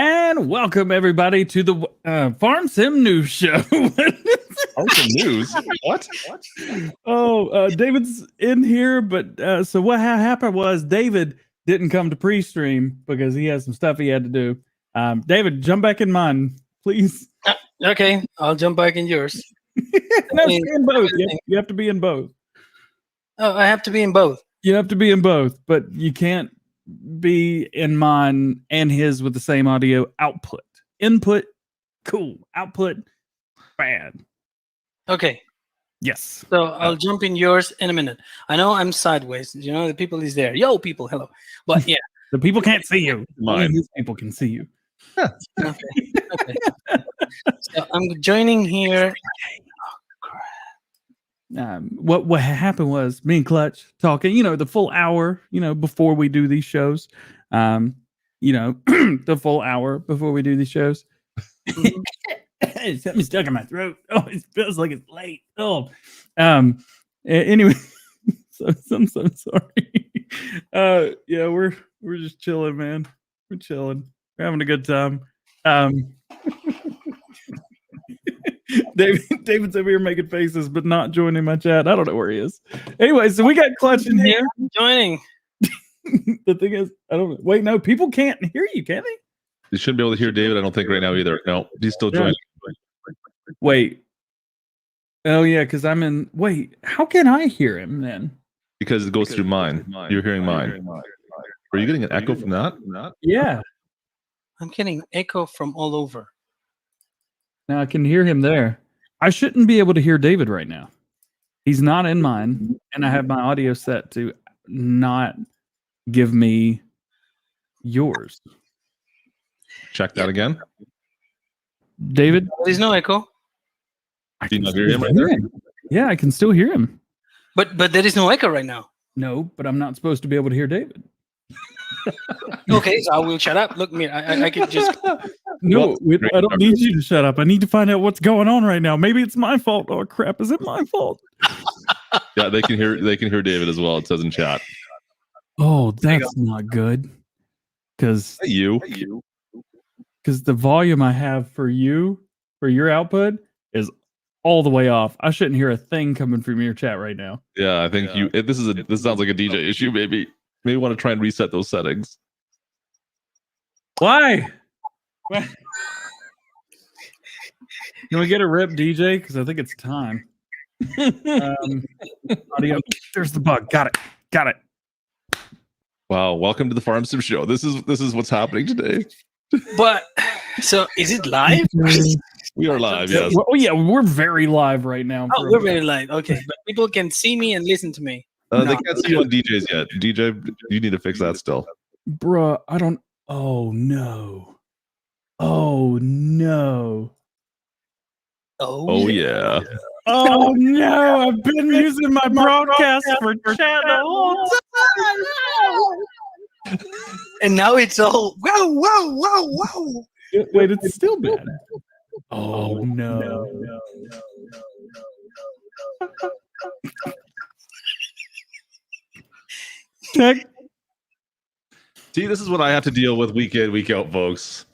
And welcome everybody to the Farm Sim News Show. Farm Sim News? What? Oh, David's in here, but so what happened was David didn't come to pre-stream because he has some stuff he had to do. David, jump back in mine, please. Okay, I'll jump back in yours. No, stay in both. You have to be in both. Oh, I have to be in both. You have to be in both, but you can't be in mine and his with the same audio output. Input, cool. Output, bad. Okay. Yes. So I'll jump in yours in a minute. I know I'm sideways. You know, the people is there. Yo, people, hello. But yeah. The people can't see you. Only these people can see you. Okay. So I'm joining here. What happened was me and Klutch talking, the full hour, before we do these shows, the full hour before we do these shows. Something stuck in my throat. Oh, it feels like it's late. Oh, anyway, so I'm so sorry. Yeah, we're just chilling, man. We're chilling. We're having a good time. David's over here making faces, but not joining my chat. I don't know where he is. Anyway, so we got Klutch in here. Joining. The thing is, I don't know. Wait, no, people can't hear you, can they? You shouldn't be able to hear David, I don't think, right now either. No, he's still joining. Wait. Oh, yeah, because I'm in. Wait, how can I hear him then? Because it goes through mine. You're hearing mine. Are you getting an echo from that? Yeah. I'm getting echo from all over. Now I can hear him there. I shouldn't be able to hear David right now. He's not in mine, and I have my audio set to not give me yours. Check that again. David? There's no echo. Do you not hear him right there? Yeah, I can still hear him. But there is no echo right now. No, but I'm not supposed to be able to hear David. Okay, so I will shut up. Look, me, I can just. No, I don't need you to shut up. I need to find out what's going on right now. Maybe it's my fault. Oh crap! Is it my fault? Yeah, they can hear David as well. It says in chat. Oh, that's not good. Because the volume I have for your output is all the way off. I shouldn't hear a thing coming from your chat right now. Yeah, I think this sounds like a DJ issue. Maybe want to try and reset those settings. Why? Can we get a rip, DJ? Because I think it's time. Audio. There's the bug. Got it. Wow! Welcome to the Farm Sim Show. This is what's happening today. But so is it live? We are live. Yes. Oh yeah, we're very live right now. Oh, we're very live. Okay, but people can see me and listen to me. They can't see you on DJs yet. DJ, you need to fix that still. Bruh, I don't. Oh no. Oh no. Oh yeah. Oh no, I've been using my broadcast for chat the whole time. And now it's all wow. Wait, it's still bad. Oh no. Tech. See, this is what I have to deal with week in, week out, folks.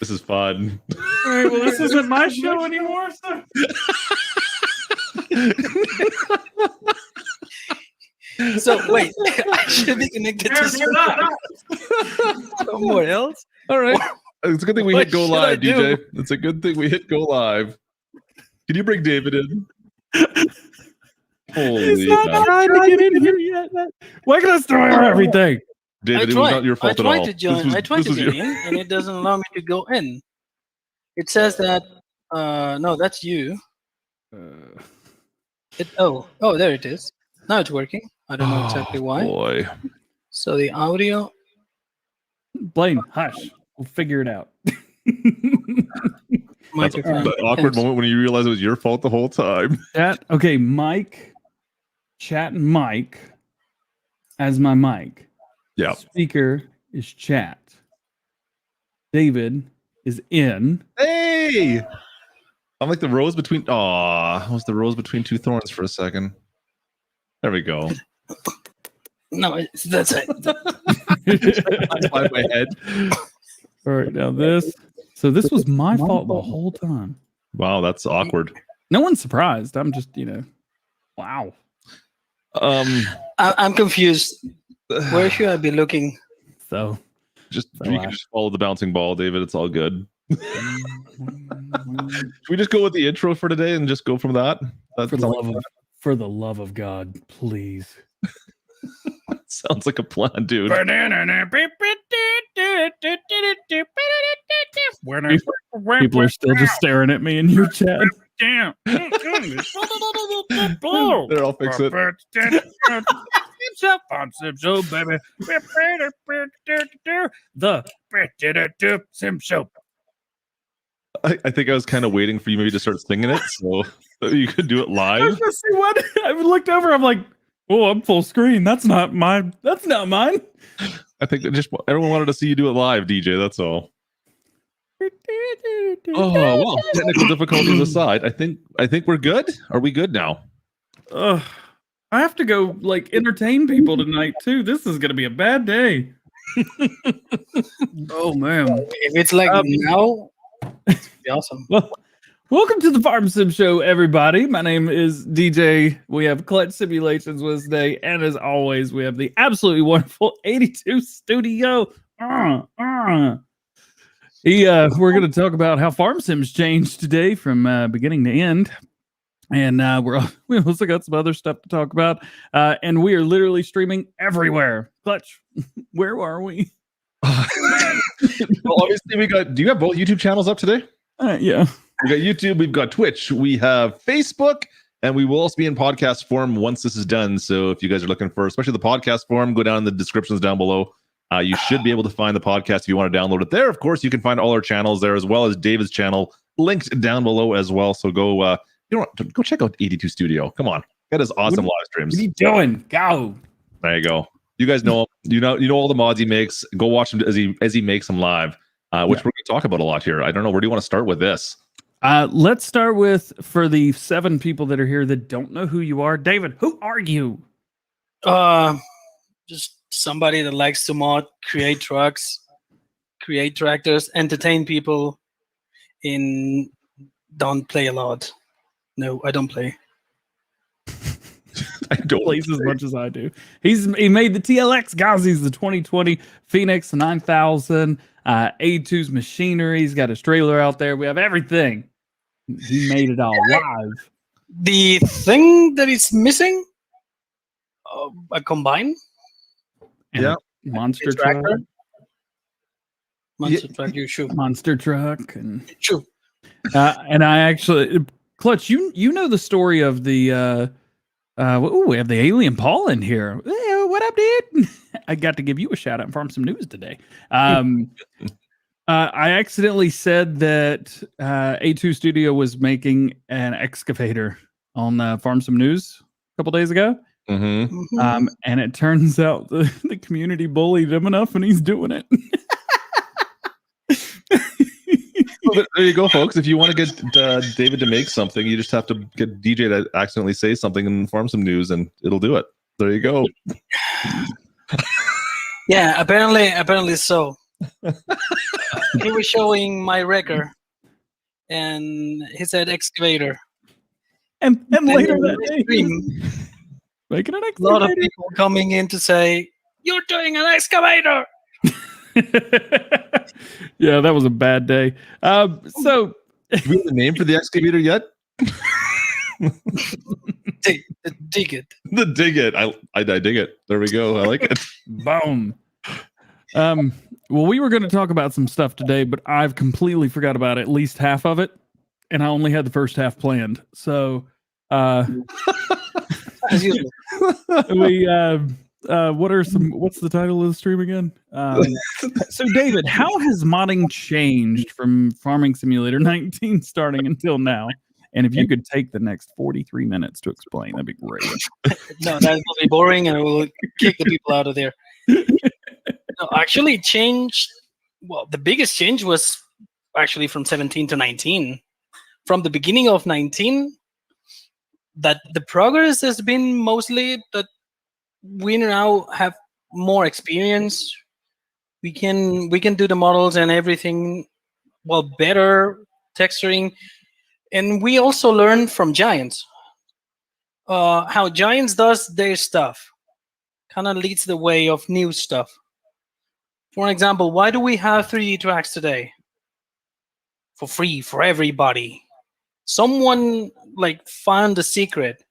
This is fun. All right, well, this isn't my show anymore. So wait, I should be connected to somewhere else. All right, it's a good thing we hit go live, DJ. It's a good thing we hit go live. Can you bring David in? Holy, he's not trying to get in here yet. Why can I destroy everything? David, it was not your fault at all. I tried to get in, and it doesn't allow me to go in. It says that no, that's you. Oh, there it is. Now it's working. I don't know exactly why. Boy. So the audio. Blaine, hush. We'll figure it out. That's the awkward moment when you realize it was your fault the whole time. Okay, Mike, chat and Mike as my mic. Yeah. Speaker is chat. David is in. Hey! I'm like the rose between. I was the rose between two thorns for a second. There we go. No, that's it. That's by my head. All right, now this. So this was my fault the whole time. Wow, that's awkward. No one's surprised. I'm just, wow. I'm confused. Where should I be looking? So you can just follow the bouncing ball, David. It's all good. Should we just go with the intro for today and just go from that? For the love of God, please. Sounds like a plan, dude. People are still just staring at me in your chat. Damn. There, I'll fix it. The Sim Show. I think I was kind of waiting for you maybe to start singing it so you could do it live. See what? I looked over. I'm like, oh, I'm full screen. That's not mine. That's not mine. I think that just everyone wanted to see you do it live, DJ. That's all. Oh well, technical difficulties aside, I think we're good. Are we good now? I have to go entertain people tonight too. This is gonna be a bad day. Oh man! If it's like now, it's be awesome. Well, welcome to the Farm Sim Show, everybody. My name is DJ. We have Klutch Simulations with us today, and as always, we have the absolutely wonderful 82 Studio. We're going to talk about how farm sims changed today from beginning to end, and we also got some other stuff to talk about. And we are literally streaming everywhere. Klutch, where are we? Well, obviously we got. Do you have both YouTube channels up today? Yeah. We got YouTube. We've got Twitch. We have Facebook, and we will also be in podcast form once this is done. So if you guys are looking for, especially the podcast form, go down in the descriptions down below. You should be able to find the podcast if you want to download it there. Of course, you can find all our channels there, as well as David's channel linked down below as well. So go check out 82 Studio. Come on, get his awesome live streams. What are you doing? Go. There you go. You guys know him. You know all the mods he makes. Go watch him as he makes them live, which we're going to talk about a lot here. I don't know, where do you want to start with this? Let's start with, for the 7 people that are here that don't know who you are, David. Who are you? Just somebody that likes to mod, create trucks, create tractors, entertain people. Don't play a lot. No, I don't play. I don't play as much as I do. He made the TLX, guys. He's the 2020 Phoenix 9000. A2's machinery. He's got his trailer out there. We have everything. He made it all live. The thing that is missing, a combine. And monster truck. Monster truck, you shoot. Monster truck and shoot. And I actually, Klutch, you know the story of the we have the alien Paul in here. Hey, what up, dude? I got to give you a shout out and farm some news today. I accidentally said that A2 Studio was making an excavator on Farm Some News a couple days ago. Mm-hmm. And it turns out the community bullied him enough, and he's doing it. Well, there you go, folks. If you want to get David to make something, you just have to get DJ to accidentally say something and Farm Some News, and it'll do it. There you go. Yeah, apparently so. He was showing my record, and he said excavator. And later that day, making an excavator. A lot of people coming in to say, "You're doing an excavator." Yeah, that was a bad day. So, do we have a name for the excavator yet? dig it. The dig it. I dig it. There we go. I like it. Boom. Well, we were going to talk about some stuff today, but I've completely forgot about at least half of it, and I only had the first half planned. So, As usual. What's the title of the stream again? So David, how has modding changed from Farming Simulator 19 starting until now? And if you could take the next 43 minutes to explain, that'd be great. No, that will be boring, and I will kick the people out of there. No, actually changed. Well, the biggest change was actually from 17 to 19. From the beginning of 19, that the progress has been mostly that we now have more experience. We can do the models and everything, well, better texturing, and we also learn from Giants. How Giants does their stuff kind of leads the way of new stuff. For example, why do we have 3D tracks today? For free, for everybody. Someone like found the secret,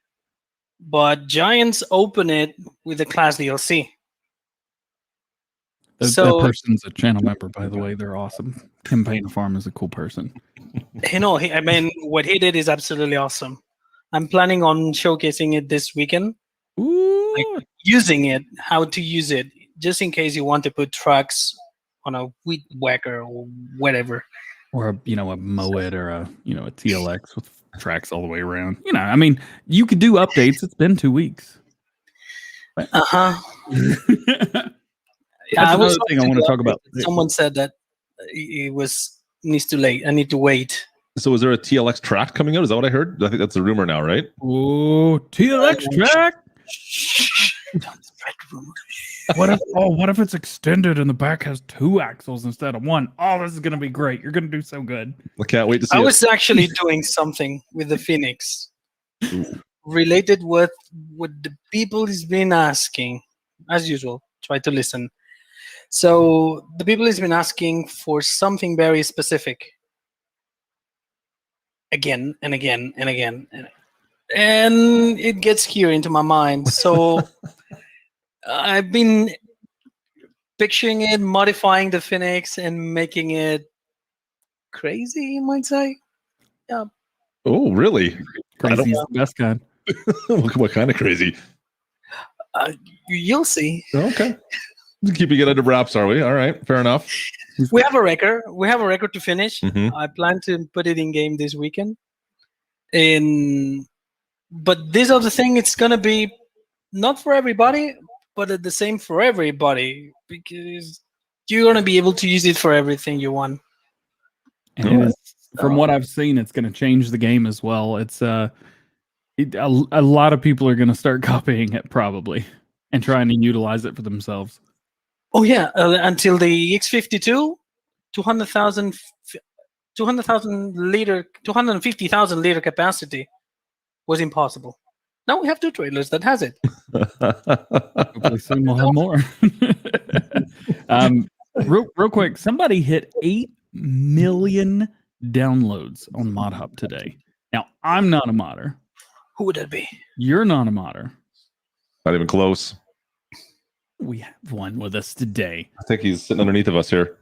but Giants open it with a class DLC. That person's a channel member, by the way. They're awesome. Tim Farm is a cool person. You know, I mean, what he did is absolutely awesome. I'm planning on showcasing it this weekend. Ooh. Like using it, how to use it, just in case you want to put tracks on a weed whacker or whatever. Or a Moet or a TLX with tracks all the way around. I mean, you could do updates. It's been 2 weeks. That's another thing I want to talk about. Someone said that needs to late. I need to wait. So is there a TLX track coming out? Is that what I heard? I think that's a rumor now, right? Oh, TLX track. Don't spread rumors. What if it's extended and the back has 2 axles instead of 1? Oh, this is gonna be great. You're gonna do so good. I can't wait to see. I was actually doing something with the Phoenix related with what the people has been asking. As usual, try to listen. So the people has been asking for something very specific. Again and again and again, and it gets here into my mind. So I've been picturing it, modifying the Phoenix, and making it crazy, you might say. Yeah. Oh, really? Crazy is the best kind. What kind of crazy? You'll see. Okay. Keeping it under wraps, are we? All right, fair enough. We have a record. We have a record to finish. Mhm. I plan to put it in game this weekend. But this other thing, it's gonna be not for everybody, but at the same for everybody, because you're gonna be able to use it for everything you want. And from what I've seen, it's going to change the game as well. It's a lot of people are going to start copying it probably and trying to utilize it for themselves. Oh yeah, until the X52, 250,000 liter capacity was impossible. Now we have 2 trailers that has it. Hopefully soon we'll have more. Real quick, somebody hit 8 million downloads on ModHub today. Now, I'm not a modder. Who would that be? You're not a modder. Not even close. We have one with us today. I think he's sitting underneath of us here.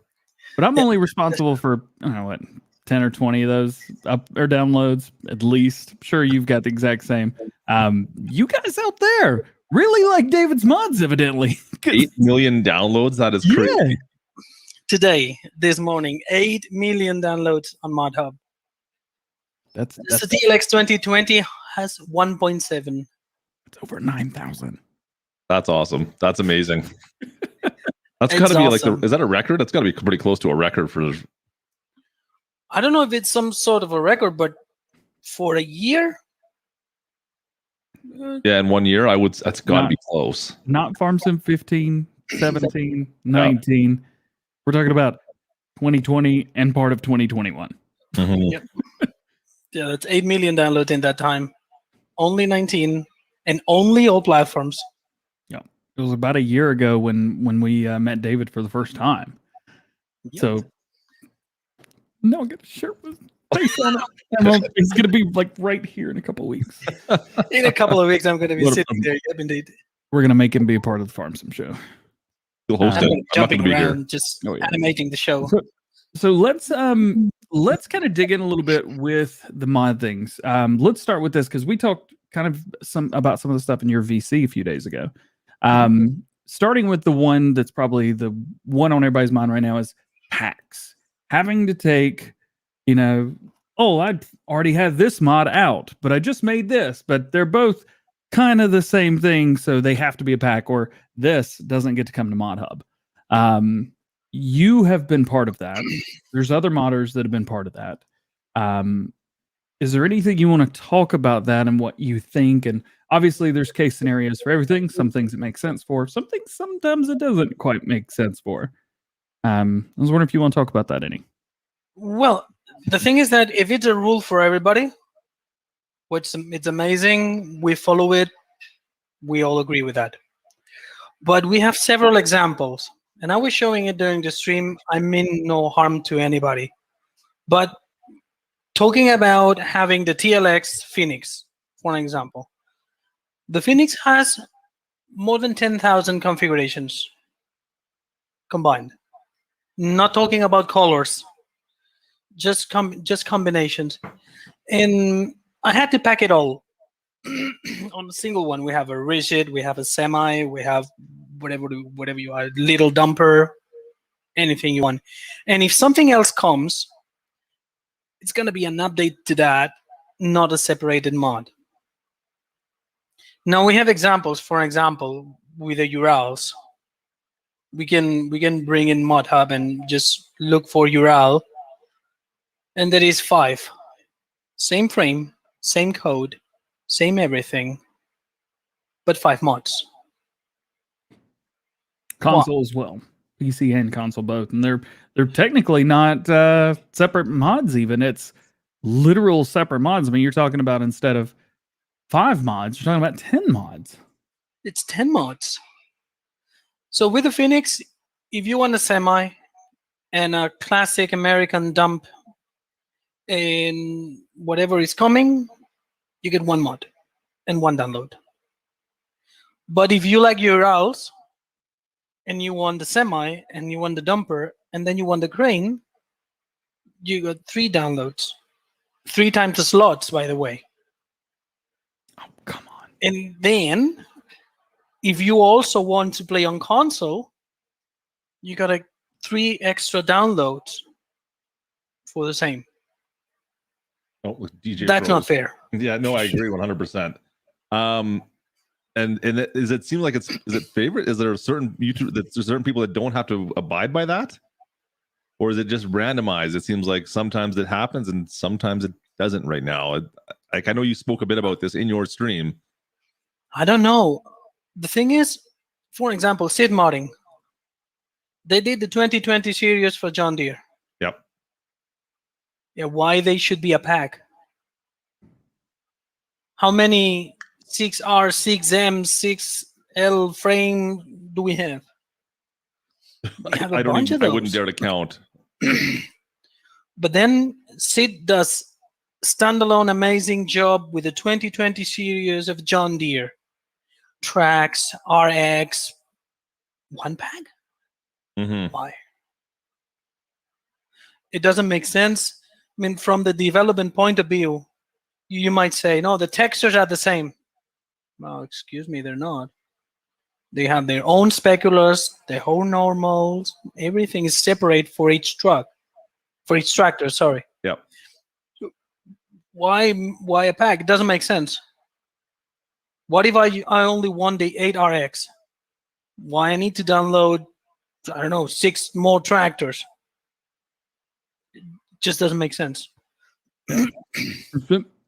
But I'm only responsible for, I don't know what, 10 or 20 of those up or downloads, at least. I'm sure you've got the exact same. You guys out there really like David's mods, evidently. 8 million downloads? That is crazy. Yeah. Today, this morning, 8 million downloads on ModHub. That's The TLX 2020 has 1.7. It's over 9,000. That's awesome. That's amazing. That's It's got to be awesome. is that a record? That's got to be pretty close to a record for. I don't know if it's some sort of a record, but for a year, Yeah, in 1 year, that's got to be close. Not FarmSim 15, 17, 19. We're talking about 2020 and part of 2021. Mhm. Yep. Yeah, that's 8 million downloads in that time. Only 19, and only all platforms. Yeah, it was about a year ago when we met David for the first time. Yep. So, no, I'll get a shirt with face on it. It's going to be like right here in a couple of weeks. In a couple of weeks, I'm going to be What a- sitting there. Yep, indeed. We're going to make him be a part of the FarmSim show. You'll host I'm it. gonna I'm be not jumping going to be here. around, just Oh, yeah. animating the show. So let's kind of dig in a little bit with the mod things. Let's start with this because we talked kind of about some of the stuff in your VC a few days ago. Starting with the one that's probably the one on everybody's mind right now is packs. Having to take, I already have this mod out, but I just made this, but they're both kind of the same thing, so they have to be a pack, or this doesn't get to come to ModHub. You have been part of that. There's other modders that have been part of that. Is there anything you want to talk about that and what you think? And obviously there's case scenarios for everything. Some things it makes sense for, some things sometimes it doesn't quite make sense for. I was wondering if you want to talk about that any. Well, the thing is that if it's a rule for everybody, which it's amazing, we follow it, we all agree with that. But we have several examples, and I was showing it during the stream. I mean no harm to anybody. But talking about having the TLX Phoenix, for an example, the Phoenix has more than 10,000 configurations combined. Not talking about colors, just combinations. And I had to pack it all on a single one. We have a rigid, we have a semi, we have whatever you are, little dumper, anything you want. And if something else comes, it's going to be an update to that, not a separated mod. Now we have examples. For example, with the URLs, we can bring in ModHub and just look for URL, and there is 5. Same frame, same code, same everything, but 5 mods. Console as well, PC and console both, and they're technically not separate mods. Even it's literal separate mods. I mean, you're talking about instead of 5 mods, you're talking about 10 mods. It's 10 mods. So with the Phoenix, if you want a semi and a classic American dump and whatever is coming, you get 1 mod and 1 download. But if you like URLs and you want the semi and you want the dumper and then you want the crane, you got 3 downloads. 3 times the slots, by the way. Oh, come on. And then if you also want to play on console, you got 3 extra downloads for the same. Oh, with DJ That's Pros. not fair. Yeah, no, I agree 100%. And it seems like is it favorite? Is there a certain YouTube that there's certain people that don't have to abide by that, or is it just randomized? It seems like sometimes it happens and sometimes it doesn't. Right now, like I know you spoke a bit about this in your stream. I don't know. The thing is, for example, SID modding. They did the 2020 series for John Deere. Yep. Yeah, why they should be a pack? How many 6R, 6M, 6L frame do we have? We have a bunch of those. I wouldn't dare to count. But then Sid does standalone amazing job with the 2020 series of John Deere. Tracks, RX, 1 pack? Mm-hmm. Why? It doesn't make sense. I mean, from the development point of view, you might say, no, the textures are the same. Well, excuse me, they're not. They have their own speculars, their own normals. Everything is separate for each truck, for each tractor. Sorry. Yep. Why a pack? It doesn't make sense. What if I only want the 8RX? Why I need to download, I don't know, 6 more tractors? It just doesn't make sense.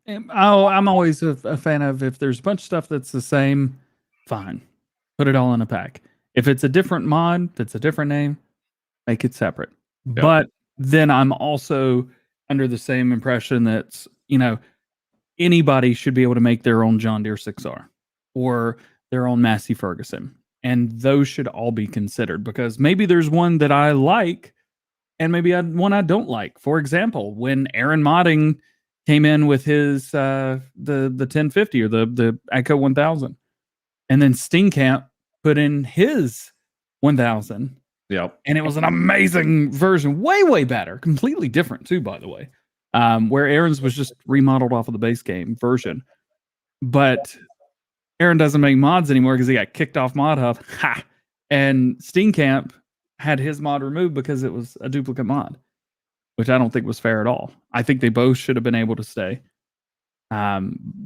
I'm always a fan of, if there's a bunch of stuff that's the same, fine, put it all in a pack. If it's a different mod, that's a different name, make it separate. Yep. But then I'm also under the same impression that, anybody should be able to make their own John Deere 6R or their own Massey Ferguson. And those should all be considered, because maybe there's one that I like and maybe one I don't like. For example, when Aaron Modding came in with his the 1050 or the Echo 1000, and then Steenkamp put in his 1000. Yep. And it was an amazing version, way better, completely different too, by the way. Where Aaron's was just remodeled off of the base game version. But Aaron doesn't make mods anymore because he got kicked off ModHub. Ha! And Steenkamp had his mod removed because it was a duplicate mod, which I don't think was fair at all. I think they both should have been able to stay. I'm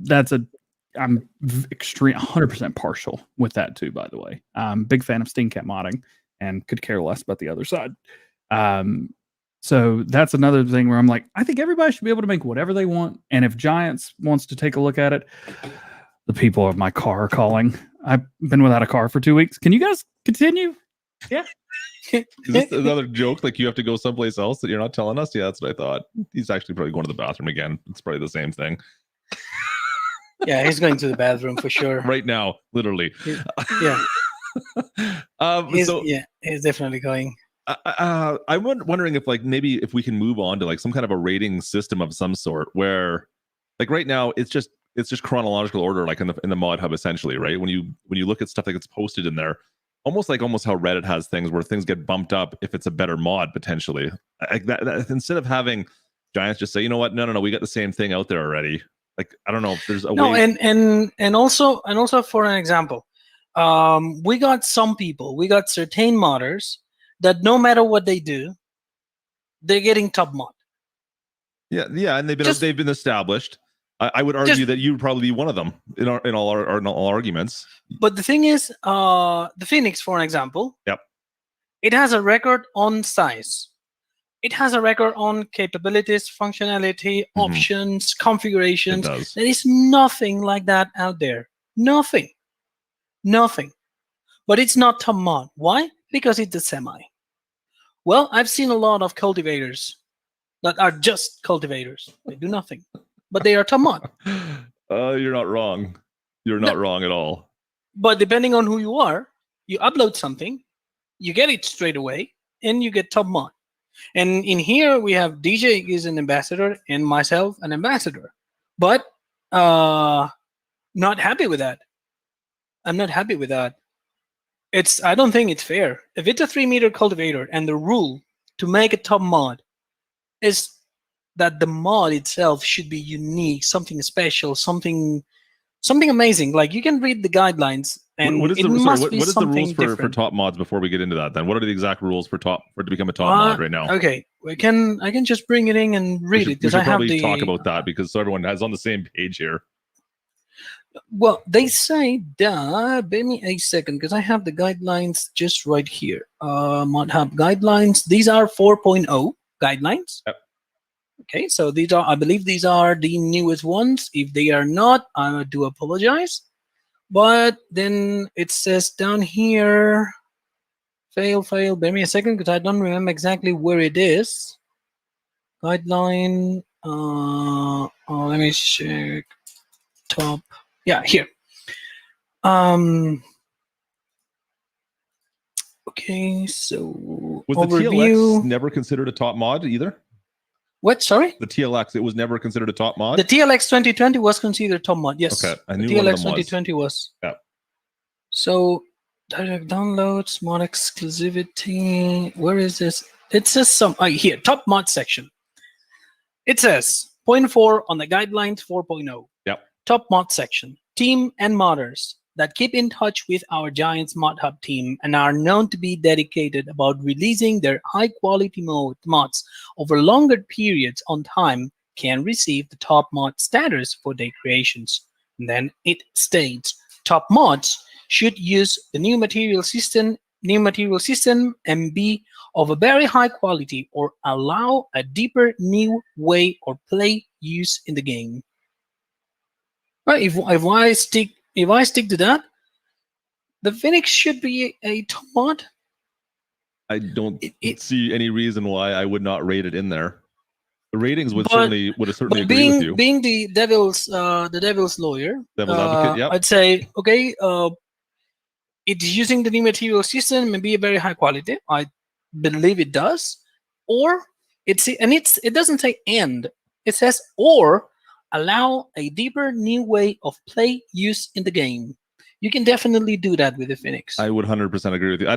extreme 100% partial with that too, by the way. Big fan of Steenkamp modding and could care less about the other side. So that's another thing where I'm like, I think everybody should be able to make whatever they want. And if Giants wants to take a look at it, the people of my car are calling. I've been without a car for 2 weeks. Can you guys continue? Yeah. Is this another joke? Like you have to go someplace else that you're not telling us? Yeah, that's what I thought. He's actually probably going to the bathroom again. It's probably the same thing. Yeah, he's going to the bathroom for sure. Right now, literally. Yeah. He's definitely going. I'm wondering if like maybe if we can move on to like some kind of a rating system of some sort where like right now it's just chronological order, like in the mod hub essentially, right? When you look at stuff that gets posted in there, almost how Reddit has things where things get bumped up if it's a better mod potentially. Like that instead of having giants just say, you know what, no, we got the same thing out there already. Like I don't know if there's a way. And also for an example, we got certain modders that no matter what they do, they're getting top mod. Yeah, and they've been established. I would argue that you would probably be one of them in all arguments. But the thing is, the Phoenix, for an example, yep, it has a record on size. It has a record on capabilities, functionality, options, configurations. There is nothing like that out there. Nothing. But it's not top mod. Why? Because it's a semi. Well, I've seen a lot of cultivators that are just cultivators. They do nothing. But they are top mod. You're not wrong. You're not wrong at all. But depending on who you are, you upload something, you get it straight away, and you get top mod. And in here, we have DJ is an ambassador and myself an ambassador. But not happy with that. I'm not happy with that. I don't think it's fair. If it's a 3-meter cultivator and the rule to make a top mod is that the mod itself should be unique, something special, something amazing. Like you can read the guidelines and what is the rules for top mods before we get into that then? What are the exact rules for to become a top mod right now? Okay, I can just bring it in and read it because I have to talk about that because so everyone is on the same page here. Well, they say that, give me a second, because I have the guidelines just right here. Mod Hub guidelines. These are 4.0 guidelines. Yep. Okay, so I believe these are the newest ones. If they are not, I do apologize. But then it says down here, fail. Bear me a second, because I don't remember exactly where it is. Guideline. Let me check. Top. Yeah, here. Okay, so was overview. The TLX never considered a top mod either? What? Sorry? The TLX, it was never considered a top mod? The TLX 2020 was considered top mod, yes. Okay, I knew the TLX 2020 was. Yeah. So, direct downloads, mod exclusivity. Where is this? It says here, top mod section. It says 0.4 on the guidelines 4.0. Yep. Top mod section. Team and modders that keep in touch with our Giants Mod Hub team and are known to be dedicated about releasing their high-quality mods over longer periods on time can receive the top mod status for their creations. And then it states, top mods should use the new material system and be of a very high quality or allow a deeper new way or play use in the game. Right, if I stick to that, the Phoenix should be a top mod. I don't see any reason why I would not rate it in there. The ratings would certainly agree with you. Being the devil's lawyer, devil's advocate, yep. I'd say okay. It's using the new material system, maybe a very high quality. I believe it does, or it doesn't say and. It says or allow a deeper new way of play use in the game. You can definitely do that with the Phoenix. I would 100% agree with you.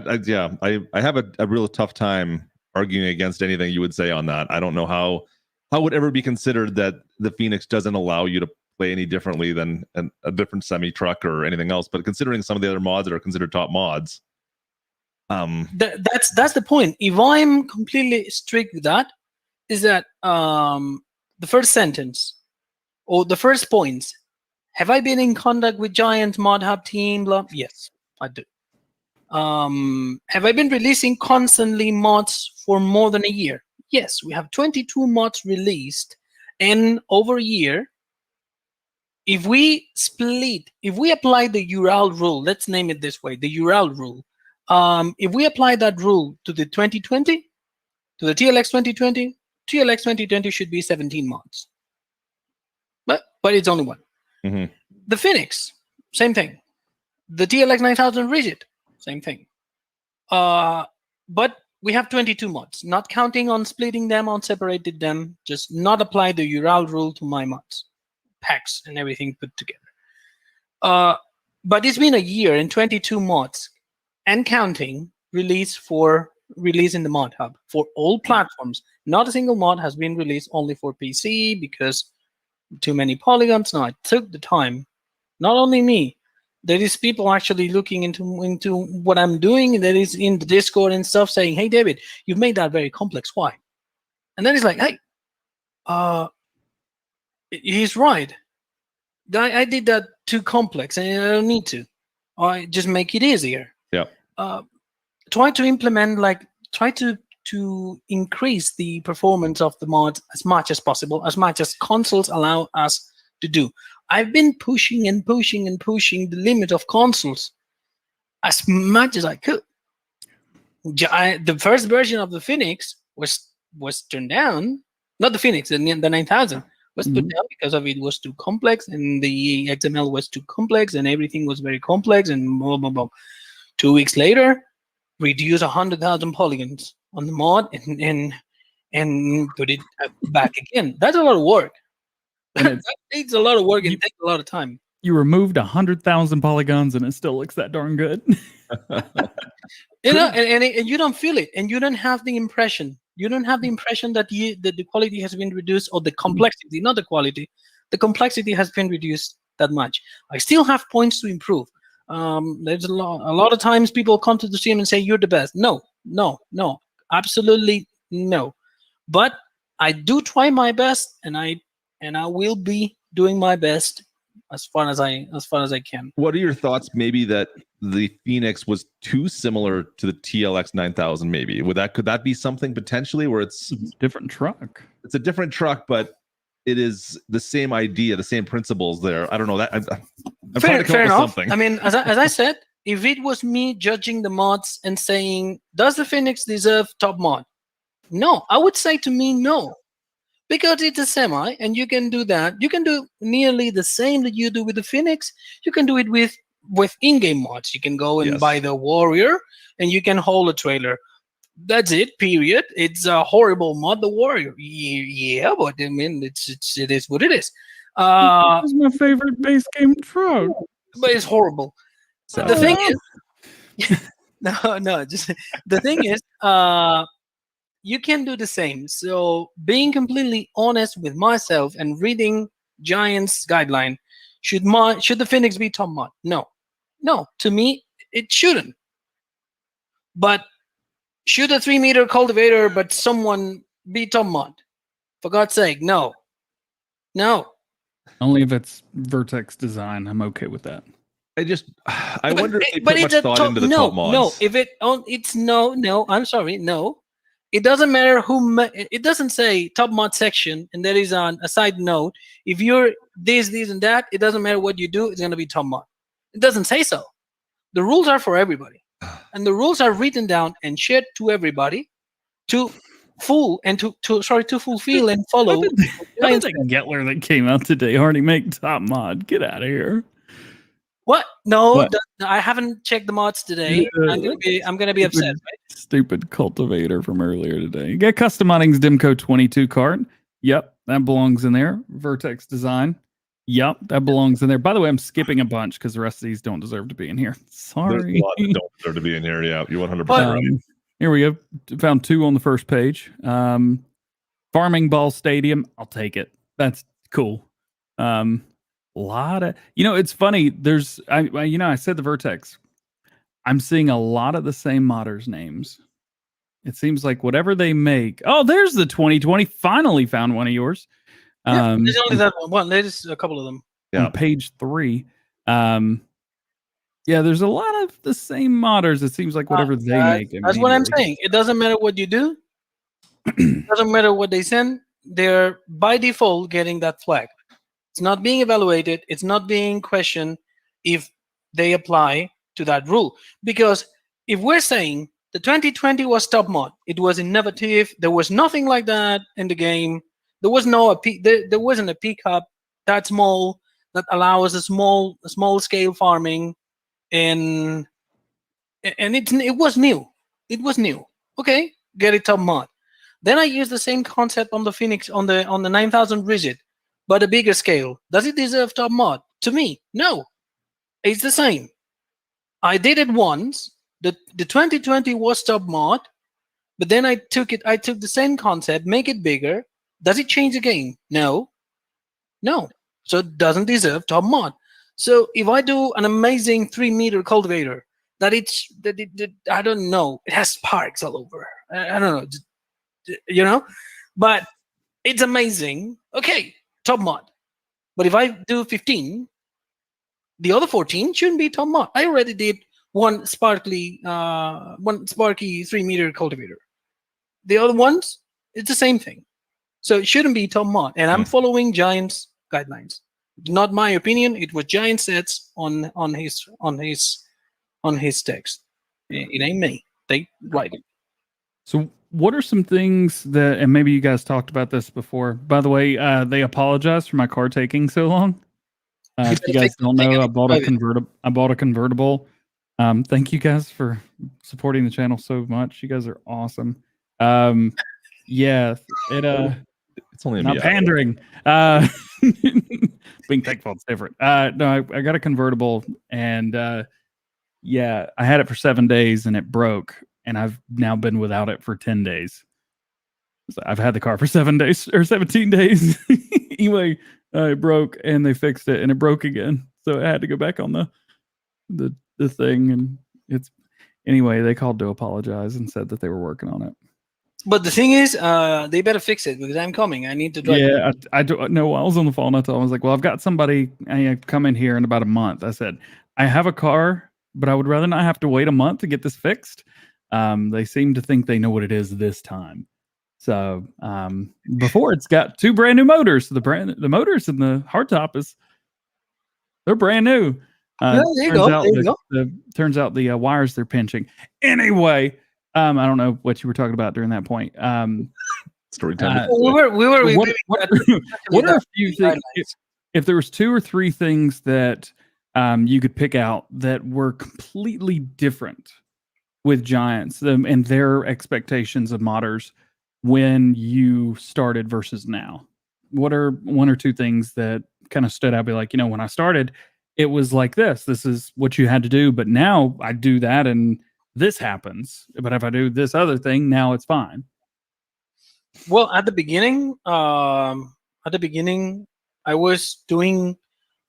I have a real tough time arguing against anything you would say on that. I don't know how would ever be considered that the Phoenix doesn't allow you to play any differently than a different semi-truck or anything else. But considering some of the other mods that are considered top mods, that's the point. If I'm completely strict with that, is that the first sentence or the first points. Have I been in contact with Giant Mod Hub team? Yes, I do. Have I been releasing constantly mods for more than a year? Yes, we have 22 mods released, and over a year, if we apply the URL rule, let's name it this way, the URL rule, If we apply that rule to the 2020, to the TLX 2020, TLX 2020 should be 17 months. But it's only one. Mm-hmm. The Phoenix, same thing. The TLX 9000 rigid, same thing. But we have 22 mods, not counting on splitting them, on separated them, just not apply the Ural rule to my mods, packs and everything put together. But it's been a year and 22 mods and counting release in the mod hub for all platforms. Not a single mod has been released only for PC because too many polygons. No, I took the time. Not only me, there is people actually looking into what I'm doing. That is in the Discord and stuff saying, "Hey, David, you've made that very complex. Why?" And then it's like, "Hey, he's right. I did that too complex, and I don't need to. I just make it easier." Yeah. Try to implement, try to increase the performance of the mod as much as possible, as much as consoles allow us to do. I've been pushing and pushing and pushing the limit of consoles as much as I could. The first version of the Phoenix was turned down. Not the Phoenix, the 9000 was put down because of it was too complex, and the XML was too complex, and everything was very complex, and blah, blah, blah. 2 weeks later, reduce 100,000 polygons on the mod and put it back again. That's a lot of work. That takes a lot of work and takes a lot of time. You removed 100,000 polygons and it still looks that darn good. You know, and you don't feel it, and you don't have the impression. You don't have the impression that the quality has been reduced, or the complexity, not the quality. The complexity has been reduced that much. I still have points to improve. There's a lot of times people come to the stream and say you're the best. No, absolutely no. But I do try my best, and I will be doing my best as far as I can. What are your thoughts? Maybe that the Phoenix was too similar to the TLX 9000. Maybe could that be something potentially where it's a different truck? It's a different truck, but it is the same idea, the same principles there. I don't know that. I'm trying to come up with something. I mean, as I said, if it was me judging the mods and saying, does the Phoenix deserve top mod? No, I would say to me, no. Because it's a semi, and you can do that. You can do nearly the same that you do with the Phoenix. You can do it with in-game mods. You can go and buy the Warrior, and you can hold a trailer. That's it, period. It's a horrible mod, the Warrior. Yeah, but I mean, it is what it is. It's my favorite base game truck. But it's horrible. So the thing is, the thing is, you can do the same. So being completely honest with myself and reading Giant's guideline, should the Phoenix be top mod? No. To me, it shouldn't. But should a 3-meter cultivator but someone be top mod? For God's sake, no. Only if it's Vertex design, I'm okay with that. I wonder if they put much thought into the top mods. No, I'm sorry, no. It doesn't matter it doesn't say top mod section, and there is on a side note, if you're this, and that, it doesn't matter what you do, it's going to be top mod. It doesn't say so. The rules are for everybody. And the rules are written down and shared to everybody to fulfill and follow. How did that Gettler that came out today already make top mod? Get out of here. What? No, I haven't checked the mods today. I'm gonna be upset. Right? Stupid cultivator from earlier today. You got Custom Modding's Dimco 22 cart. Yep, that belongs in there. Vertex design. Yep, that belongs in there. By the way, I'm skipping a bunch because the rest of these don't deserve to be in here. Sorry. There's a lot that don't deserve to be in here. Yeah, you're 100% right. Here we go. Found 2 on the first page. Farming Ball Stadium. I'll take it. That's cool. Lot of, it's funny. There's, I said the Vertex. I'm seeing a lot of the same modders' names. It seems like whatever they make. Oh, there's the 2020. Finally found one of yours. Yeah, there's only that one. There's a couple of them. Yeah, on page 3. Yeah, there's a lot of the same modders. It seems like whatever they make. That's what I'm saying. It doesn't matter what you do. It doesn't matter what they send. They're by default getting that flag. It's not being evaluated. It's not being questioned if they apply to that rule. Because if we're saying the 2020 was top mod, it was innovative. There was nothing like that in the game. There was there wasn't a pickup that small that allows a small scale farming, and it was new. It was new. Okay, get it top mod. Then I use the same concept on the Phoenix on the 9000 rigid, but a bigger scale. Does it deserve top mod? To me, no. It's the same. I did it once. The 2020 was top mod, but then I took the same concept, make it bigger. Does it change the game? No. No. So it doesn't deserve top mod. So if I do an amazing 3-meter cultivator, I don't know, it has sparks all over. I don't know, but it's amazing. Okay, top mod. But if I do 15, the other 14 shouldn't be top mod. I already did one sparky 3-meter cultivator. The other ones, it's the same thing. So it shouldn't be top mod. And I'm following Giant's guidelines. Not my opinion. It was Giant sets on his text. It ain't me. They write it. So what are some things that, and maybe you guys talked about this before. By the way, they apologized for my car taking so long. If you guys don't know, I bought a convertible. Thank you guys for supporting the channel so much. You guys are awesome. Yeah, it's only not pandering. Being thankful, it's different. No, I got a convertible, and yeah, I had it for 7 days, and it broke, and I've now been without it for 10 days. So I've had the car for 7 days or 17 days. Anyway, it broke, and they fixed it, and it broke again. So I had to go back on the thing, and it's anyway. They called to apologize and said that they were working on it. But the thing is, they better fix it because I'm coming. I need to drive. Yeah, I do. No, I was on the phone. I told him, I was like, well, I've got somebody come in here in about a month. I said, I have a car, but I would rather not have to wait a month to get this fixed. They seem to think they know what it is this time. So before, it's got 2 brand new motors. The motors and the hardtop they're brand new. There you go. Turns out the wires they're pinching. Anyway, I don't know what you were talking about during that point. Story time. What are a few things? If there was 2 or 3 things that you could pick out that were completely different with Giants and their expectations of modders when you started versus now, what are 1 or 2 things that kind of stood out? Be like, when I started, it was like this. This is what you had to do, but now I do that and this happens. But if I do this other thing, now it's fine. Well, at the beginning, I was doing,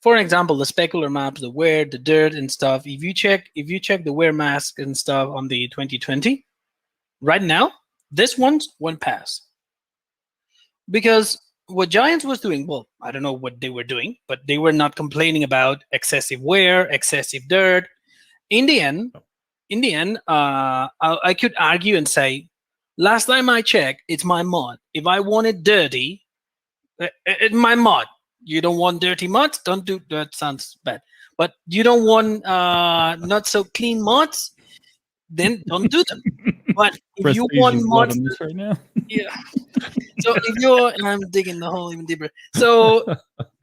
for example, the specular maps, the wear, the dirt, and stuff. If you check the wear mask and stuff on the 2020, right now, this one's went past. Because what Giants was doing, well, I don't know what they were doing, but they were not complaining about excessive wear, excessive dirt. In the end, I could argue and say, last time I checked, it's my mod. If I want it dirty, it's my mod. You don't want dirty mods? Don't do that. Sounds bad. But you don't want not so clean mods? Then don't do them. But if you want mods, right now. yeah. So if I'm digging the hole even deeper. So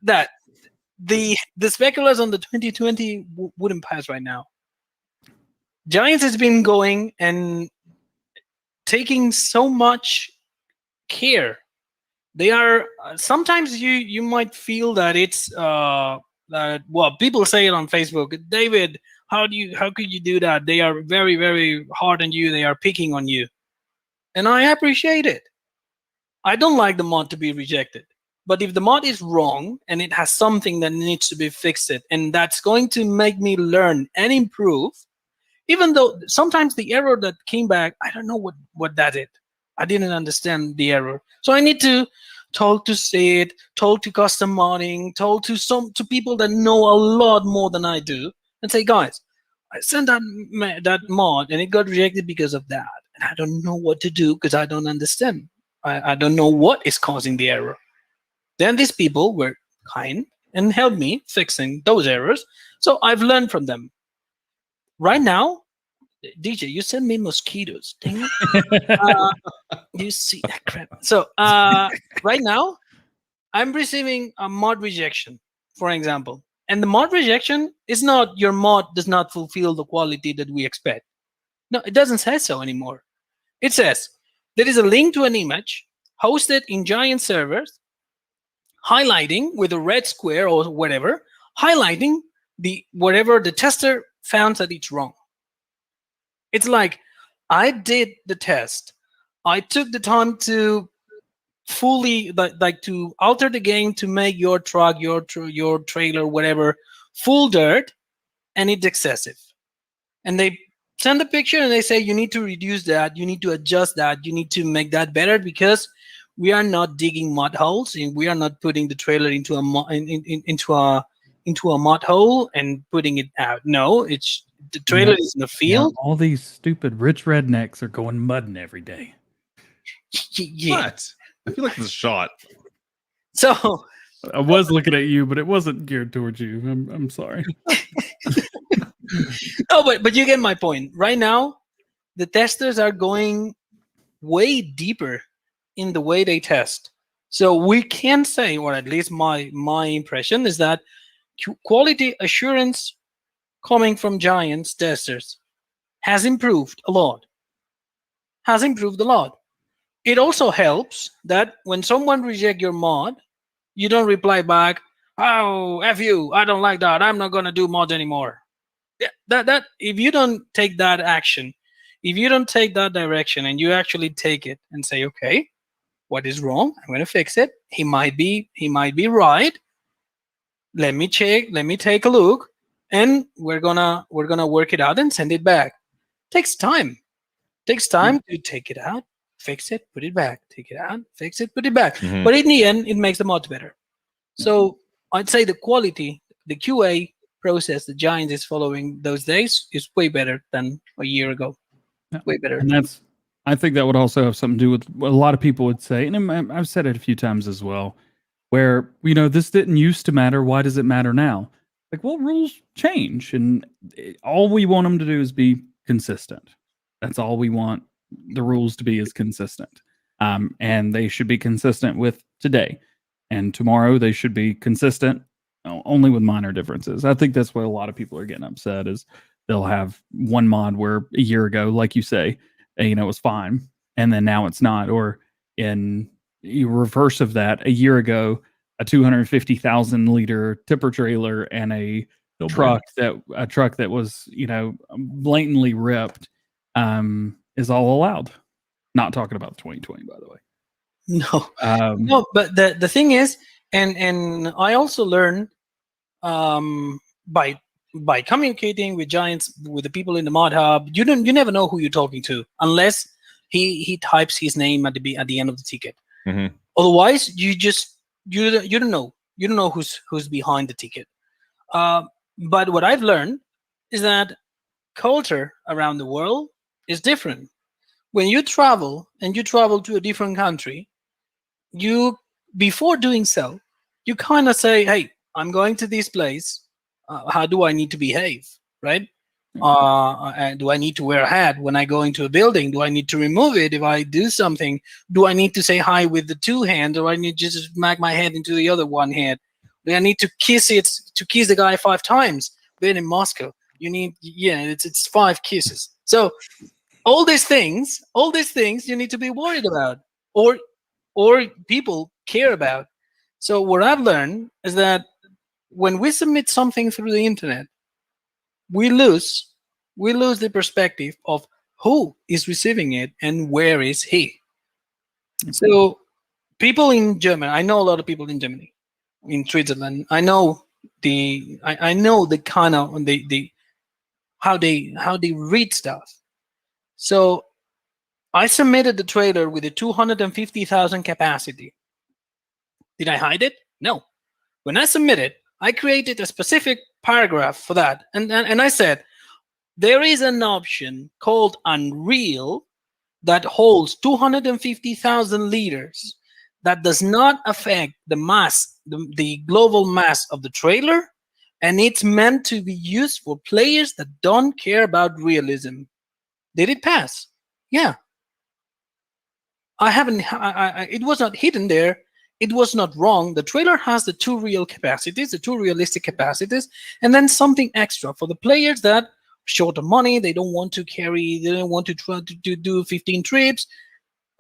that the speculars on the 2020 wouldn't pass right now. Giants has been going and taking so much care. They are sometimes you might feel that it's that people say it on Facebook. David, how could you do that? They are very, very hard on you. They are picking on you, and I appreciate it. I don't like the mod to be rejected, but if the mod is wrong and it has something that needs to be fixed, and that's going to make me learn and improve. Even though sometimes the error that came back, I don't know what that is. I didn't understand the error. So I need to talk to Sid, talk to custom modding, talk to people that know a lot more than I do, and say, guys, I sent that mod and it got rejected because of that. And I don't know what to do because I don't understand. I don't know what is causing the error. Then these people were kind and helped me fixing those errors. So I've learned from them. Right now, DJ, you sent me mosquitoes. Dang it. You see that crap. So right now, I'm receiving a mod rejection, for example. And the mod rejection is not your mod does not fulfill the quality that we expect. No, it doesn't say so anymore. It says there is a link to an image hosted in giant servers, highlighting with a red square or whatever, highlighting whatever the tester found that it's wrong. It's like, I did the test. I took the time to fully like to alter the game to make your truck, your trailer, whatever, full dirt, and it's excessive. And they send a picture and they say you need to reduce that, you need to adjust that, you need to make that better because we are not digging mud holes and we are not putting the trailer into a mud hole and putting it out. No, it's the trailer is in the field. All these stupid rich rednecks are going mudding every day. Yeah. What? I feel like this is shot. So I was looking at you, but it wasn't geared towards you. I'm sorry. No, but you get my point. Right now, the testers are going way deeper in the way they test. So we can say, or at least my impression is that quality assurance coming from giants testers has improved a lot. It also helps that when someone rejects your mod, you don't reply back, "Oh, F you, I don't like that. I'm not going to do mods anymore." Yeah, that if you don't take that action, if you don't take that direction and you actually take it and say, "Okay, what is wrong? I'm going to fix it. He might be right. Let me check, let me take a look, and we're going to work it out and send it back." Takes time. To take it out, fix it, put it back, take it out, fix it, put it back. Mm-hmm. But in the end, it makes the mods better. So I'd say the quality, the QA process the Giants is following those days is way better than a year ago. Way better. And I think that would also have something to do with what a lot of people would say, and I've said it a few times as well, where, this didn't used to matter. Why does it matter now? Like, well, rules change, and all we want them to do is be consistent. That's all we want the rules to be, is consistent. And they should be consistent with today. And tomorrow they should be consistent only with minor differences. I think that's where a lot of people are getting upset, is they'll have one mod where a year ago, like you say, it was fine, and then now it's not. Or in reverse of that, a year ago, a 250,000 liter tipper trailer and a truck that was, blatantly ripped, is all allowed. Not talking about 2020, by the way. No, no. But the thing is, and I also learned by communicating with giants, with the people in the mod hub. You never know who you're talking to unless he types his name at the end of the ticket. Mm-hmm. Otherwise, you don't know who's behind the ticket. But what I've learned is that culture around the world is different. When you travel to a different country, before doing so, you kind of say, "Hey, I'm going to this place. How do I need to behave, right? Do I need to wear a hat when I go into a building? Do I need to remove it if I do something? Do I need to say hi with the two hands, or I need to just smack my head into the other one hand? Do I need to kiss the guy 5 times? Then in Moscow, it's 5 kisses. So all these things you need to be worried about, or people care about. So what I've learned is that when we submit something through the internet, we lose the perspective of who is receiving it and where is he. So people in Germany, I know a lot of people in Germany, in Switzerland. I know the kind of the how they read stuff. So I submitted the trailer with a 250,000 capacity. Did I hide it? No. When I submitted, I created a specific paragraph for that. And I said, there is an option called Unreal that holds 250,000 liters that does not affect the mass, the global mass of the trailer. And it's meant to be used for players that don't care about realism. Did it pass? Yeah. I haven't. It was not hidden there. It was not wrong. The trailer has the two real capacities, the two realistic capacities, and then something extra for the players that short of money. They don't want to carry. They don't want to try to do 15 trips.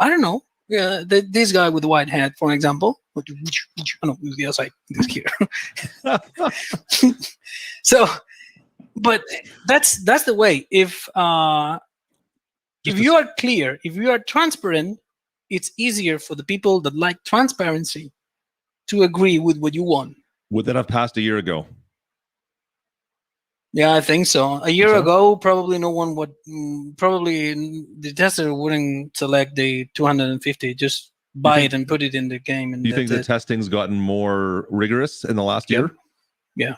I don't know. This guy with the white hat, for example. Oh, no, the other side. This here. So, but that's the way. If you are clear, if you are transparent, it's easier for the people that like transparency to agree with what you want. Would that have passed a year ago? Yeah, I think so. A year ago, probably no one would. Probably the tester wouldn't select the 250. Just buy it and put it in the game. And do you think the testing's gotten more rigorous in the last year? Yeah.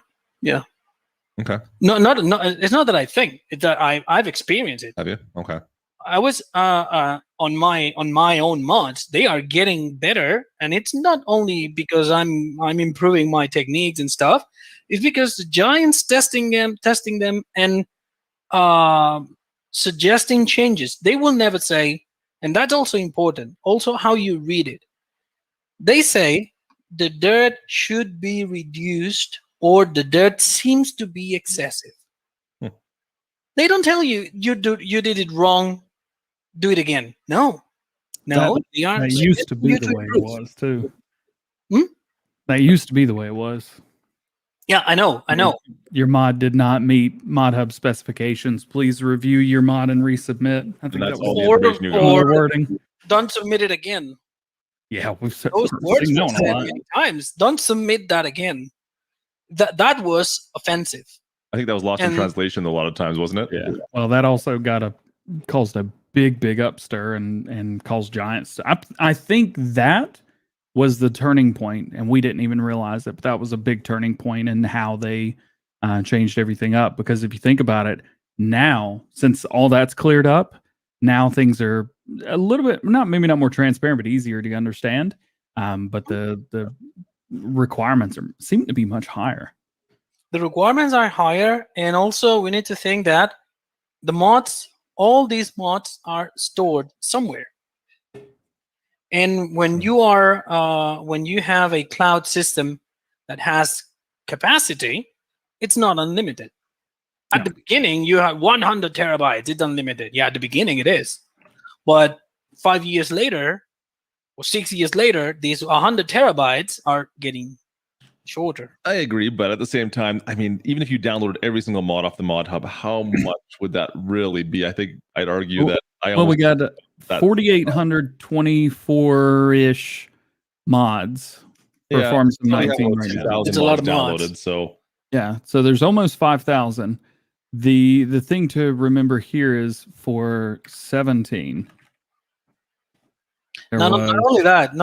Okay. No, it's not that I think. It's that I've experienced it. Have you? Okay. I was on my own mods. They are getting better, and it's not only because I'm improving my techniques and stuff. It's because the giants testing them, and suggesting changes. They will never say, and that's also important. Also, how you read it. They say the dirt should be reduced, or the dirt seems to be excessive. They don't tell you you did it wrong. Do it again. No. That used to be the way it was too. That used to be the way it was. Yeah, I know. Your mod did not meet ModHub specifications. Please review your mod and resubmit. I think that's that all was the information you got. or wording. Don't submit it again. Yeah, we've said those words were said many times. Don't submit that again. That was offensive. I think that was lost in translation a lot of times, wasn't it? Yeah. Well, that also caused a big upstir and caused giants. I think that was the turning point, and we didn't even realize it, but that was a big turning point in how they changed everything up. Because if you think about it, now, since all that's cleared up, now things are a little bit, maybe not more transparent, but easier to understand. But the requirements seem to be much higher. The requirements are higher, and also we need to think that the mods, all these mods are stored somewhere. And when you have a cloud system that has capacity, it's not unlimited. At the beginning, you have 100 terabytes. It's unlimited. Yeah, at the beginning it is. But 5 years later, or 6 years later, these 100 terabytes are getting shorter. I agree, but at the same time, I mean, even if you downloaded every single mod off the mod hub, how much would that really be? I think I'd argue that we got 4,824-ish mods for Farms 19 right now. It's a lot of mods. So so there's almost 5,000. The thing to remember here is for 17. Not only that,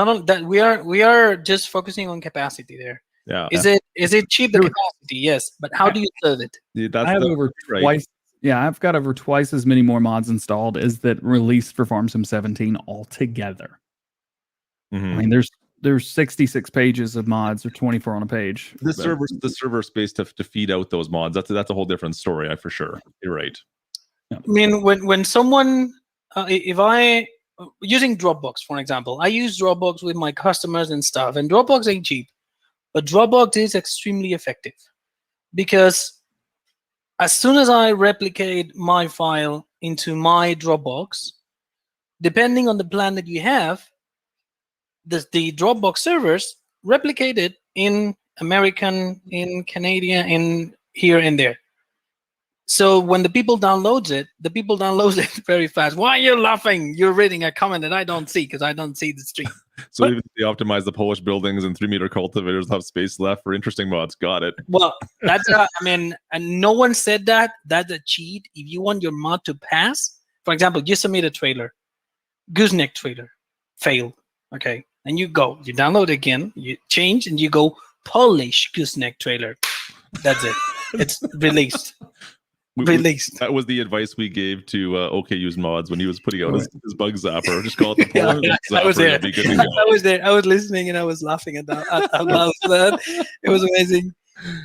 we are just focusing on capacity there. Yeah. Is it cheap the capacity? Yes, but how do you serve it? I've got over twice as many more mods installed as that released for FarmSim 17 altogether. I mean, there's 66 pages of mods or 24 on a page. The server space to feed out those mods, that's a whole different story, for sure. You're right. I mean, when someone if I using Dropbox, for example, I use Dropbox with my customers and stuff, and Dropbox ain't cheap, but Dropbox is extremely effective because as soon as I replicate my file into my Dropbox, depending on the plan that you have, the Dropbox servers replicate it in American, in Canadian, in here and there. So when the people download it very fast. Why are you laughing? You're reading a comment that I don't see because I don't see the stream. So even if they optimize the Polish buildings and 3-meter cultivators have space left for interesting mods. Got it. Well, that's and no one said that. That's a cheat. If you want your mod to pass, for example, you submit a trailer, gooseneck trailer, failed. Okay, and you download again, you change, and you go Polish gooseneck trailer. That's it. It's released. Released. That was the advice we gave to OKU's mods when he was putting out his bug zapper. Just call it the Polish zapper. I was there. I was there. I was listening and I was laughing at that. It was amazing.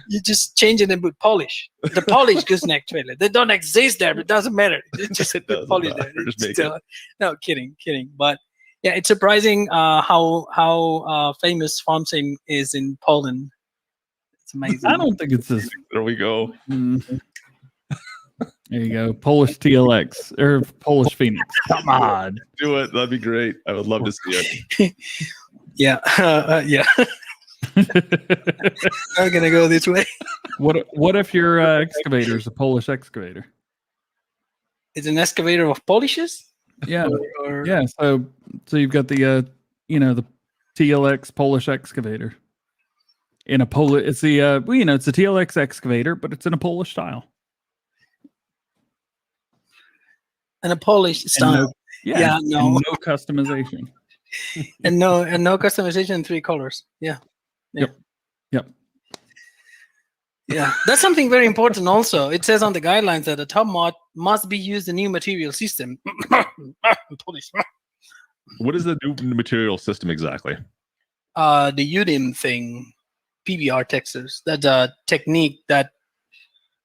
You just changing them with polish. The polish gooseneck trailer. They don't exist there, but it doesn't matter. It's just put polish there. No, kidding. But yeah, it's surprising how famous FarmSim is in Poland. It's amazing. I don't think it's this. There we go. There you go. Polish TLX or Polish Phoenix. Come on. Do it. That'd be great. I would love to see it. Yeah. Yeah. I'm gonna go this way. What if your excavator is a Polish excavator? It's an excavator of Polishes? Yeah. Yeah. So you've got the the TLX Polish excavator. In a Polish, it's the it's a TLX excavator, but it's in a Polish style. And a Polish style. No customization. and no customization in 3 colors. Yeah. Yep. Yeah, that's something very important also. It says on the guidelines that a top mod must be used a new material system. Polish. What is the new material system exactly? The UDIM thing, PBR textures. That's a technique that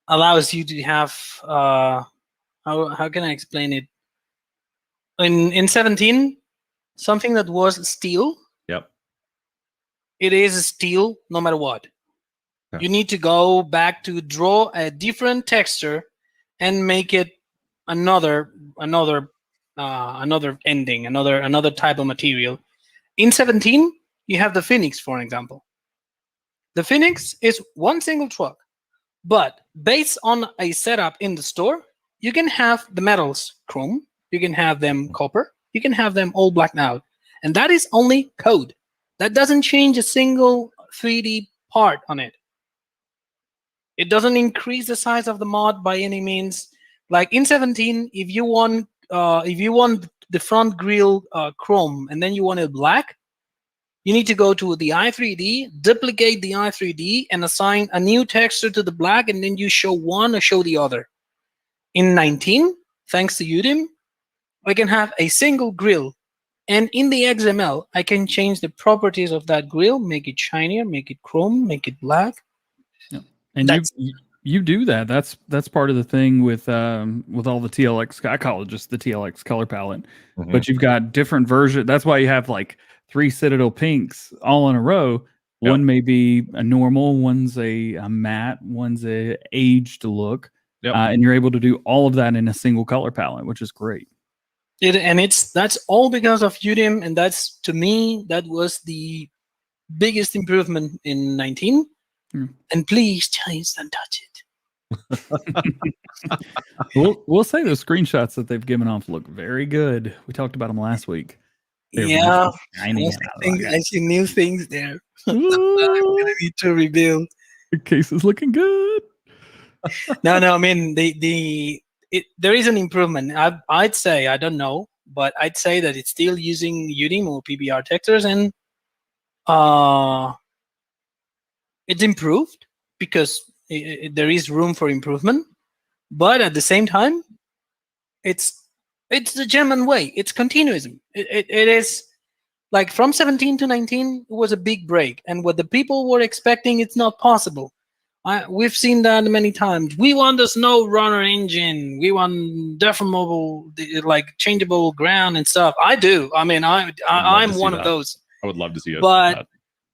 allows you to have how can I explain it? In 17, something that was steel. Yep. It is steel no matter what. Yeah. You need to go back to draw a different texture and make it another ending, another type of material. In 17, you have the Phoenix, for example. The Phoenix is one single truck, but based on a setup in the store, you can have the metals chrome, you can have them copper, you can have them all blacked out, and that is only code. That doesn't change a single 3D part on it. It doesn't increase the size of the mod by any means. Like in 17, if you want the front grille chrome and then you want it black, you need to go to the i3D, duplicate the i3D, and assign a new texture to the black, and then you show one or show the other. In 19, thanks to UDIM, I can have a single grille, and in the XML, I can change the properties of that grille, make it shinier, make it chrome, make it black. And you do that. That's part of the thing with all the TLX. I call it just the TLX color palette. Mm-hmm. But you've got different versions. That's why you have like 3 Citadel pinks all in a row. Yep. One may be a normal, one's a matte, one's a aged look. Yep. And you're able to do all of that in a single color palette, which is great. That's all because of UDIM, and that's, to me, that was the biggest improvement in 19. And please, Chinese, don't touch it. We'll say those screenshots that they've given off look very good. We talked about them last week. Yeah, I see new things there. I'm gonna need to rebuild. The case is looking good. No, I mean there is an improvement. I'd say, I don't know, but I'd say that it's still using UDIM or PBR textures, and it's improved because there is room for improvement, but at the same time, it's the German way. It's continuism. It is like from 17 to 19, it was a big break, and what the people were expecting, it's not possible. We've seen that many times. We want the snow runner engine. We want deformable, like changeable ground and stuff. I do. I mean, I'm one of those. I would love to see it.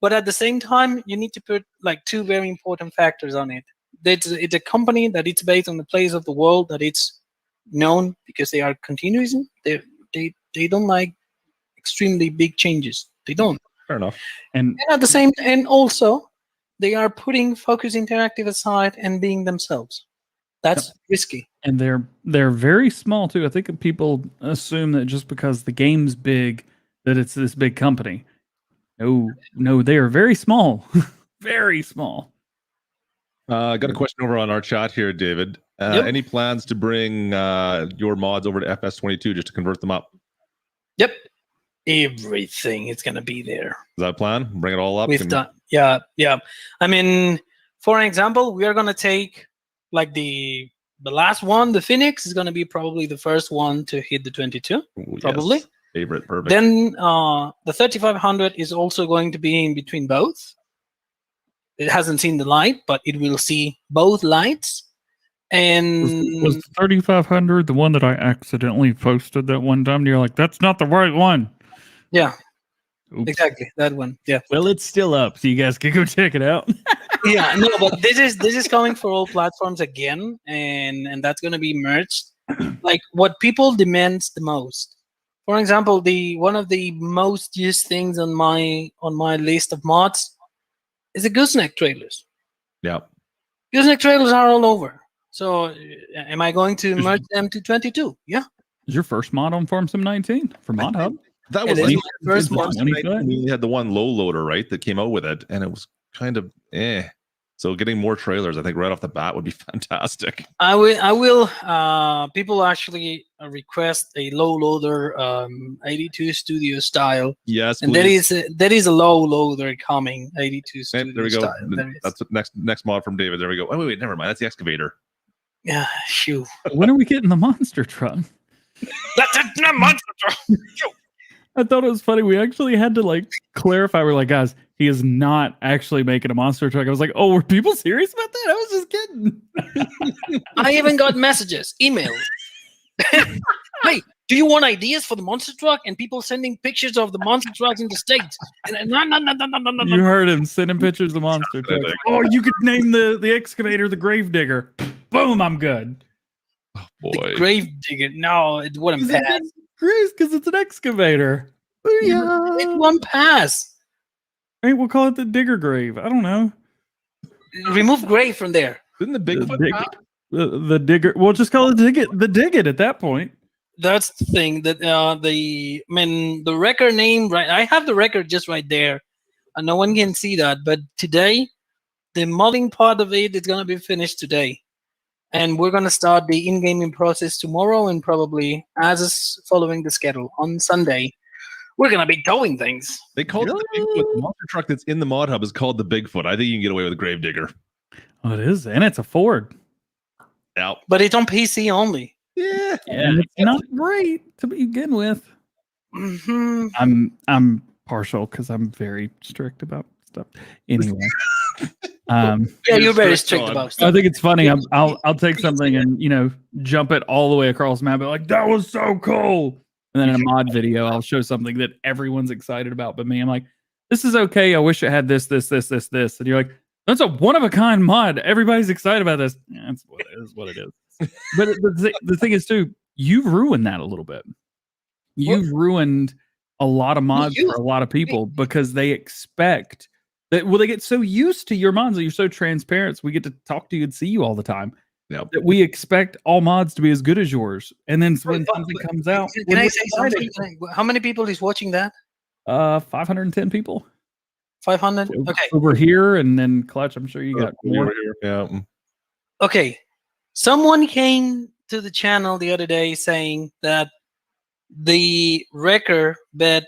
But at the same time, you need to put like 2 very important factors on it. It's a company that it's based on the place of the world that it's known because they are continuism. They don't like extremely big changes. They don't. Fair enough. And at the same, and also they are putting Focus Interactive aside and being themselves. That's risky. And they're very small too. I think people assume that just because the game's big that it's this big company. No, they are very small. Very small. I got a question over on our chat here, David. Any plans to bring your mods over to FS22 just to convert them up? Yep. Everything is going to be there. Is that a plan? Bring it all up? We've done. Yeah. I mean, for example, we are going to take like the last one, the Phoenix, is going to be probably the first one to hit the 22. Probably. Yes. Favorite, perfect. Then the 3500 is also going to be in between both. It hasn't seen the light, but it will see both lights. And Was 3500 the one that I accidentally posted that one time? And you're like, that's not the right one. yeah, Oops. exactly that one. Yeah. Well, it's still up, so you guys can go check it out. Yeah, no, but this is coming for all platforms again, and that's going to be merged. Like what people demands the most. For example, one of the most used things on my list of mods is the gooseneck trailers. Yeah. Gooseneck trailers are all over. So am I going to merge them to 22? Yeah. Is your first mod on FormSim 19 for Mod Hub? That It was is like my first mod. we only had the one low loader, right, that came out with it, and it was kind of So getting more trailers, I think, right off the bat would be fantastic. I will. People actually request a low loader 82 Studio style. Yes, and please. there is a low loader coming 82 Studio There we go. style. That's the next mod from David. There we go. Oh, wait, never mind. That's the excavator. Yeah, shoo. When are we getting the monster truck? That's a monster truck. I thought it was funny. We actually had to like clarify. We're like, guys, he is not actually making a monster truck. I was like, oh, were people serious about that? I was just kidding. I even got messages, emails. Hey, do you want ideas for the monster truck? And people sending pictures of the monster trucks in the States. And no. You heard him sending pictures of the monster truck. Oh, you could name the excavator the Gravedigger. Boom, I'm good. Oh, boy. The Gravedigger. No, it wouldn't pass. Because it's an excavator. It won't pass. Hey, we'll call it the Digger Grave. I don't know. Remove grave from there. Didn't the Bigfoot the digger? We'll just call it the Dig It at that point. That's the thing that the record name, right? I have the record just right there, and no one can see that. But today, the modding part of it is gonna be finished today, and we're gonna start the in-gaming process tomorrow, and probably as is following the schedule on Sunday, we're gonna be towing things. They called it the Bigfoot. The monster truck that's in the mod hub is called the Bigfoot. I think you can get away with a Gravedigger. Oh, it is, and it's a Ford. Yeah, But it's on PC only. Yeah, and it's not great to begin with. Mm-hmm. I'm partial because I'm very strict about stuff. Anyway, Yeah, you're very strict about stuff. I think it's funny. I'll take something and jump it all the way across the map. Like that was so cool. And then in a mod video, I'll show something that everyone's excited about, but me, I'm like, this is okay. I wish it had this. And you're like, that's a one-of-a-kind mod. Everybody's excited about this. Yeah, that's what it is. But the thing is, too, you've ruined that a little bit. You've ruined a lot of mods for a lot of people because they expect that. Well, they get so used to your mods that you're so transparent. So we get to talk to you and see you all the time. Yep. That we expect all mods to be as good as yours. And then when something comes out, can I say something? How many people is watching that? 510 people. 500. Okay. Over here, and then Klutch. I'm sure you got more. Yeah. Okay. Someone came to the channel the other day saying that the wrecker bed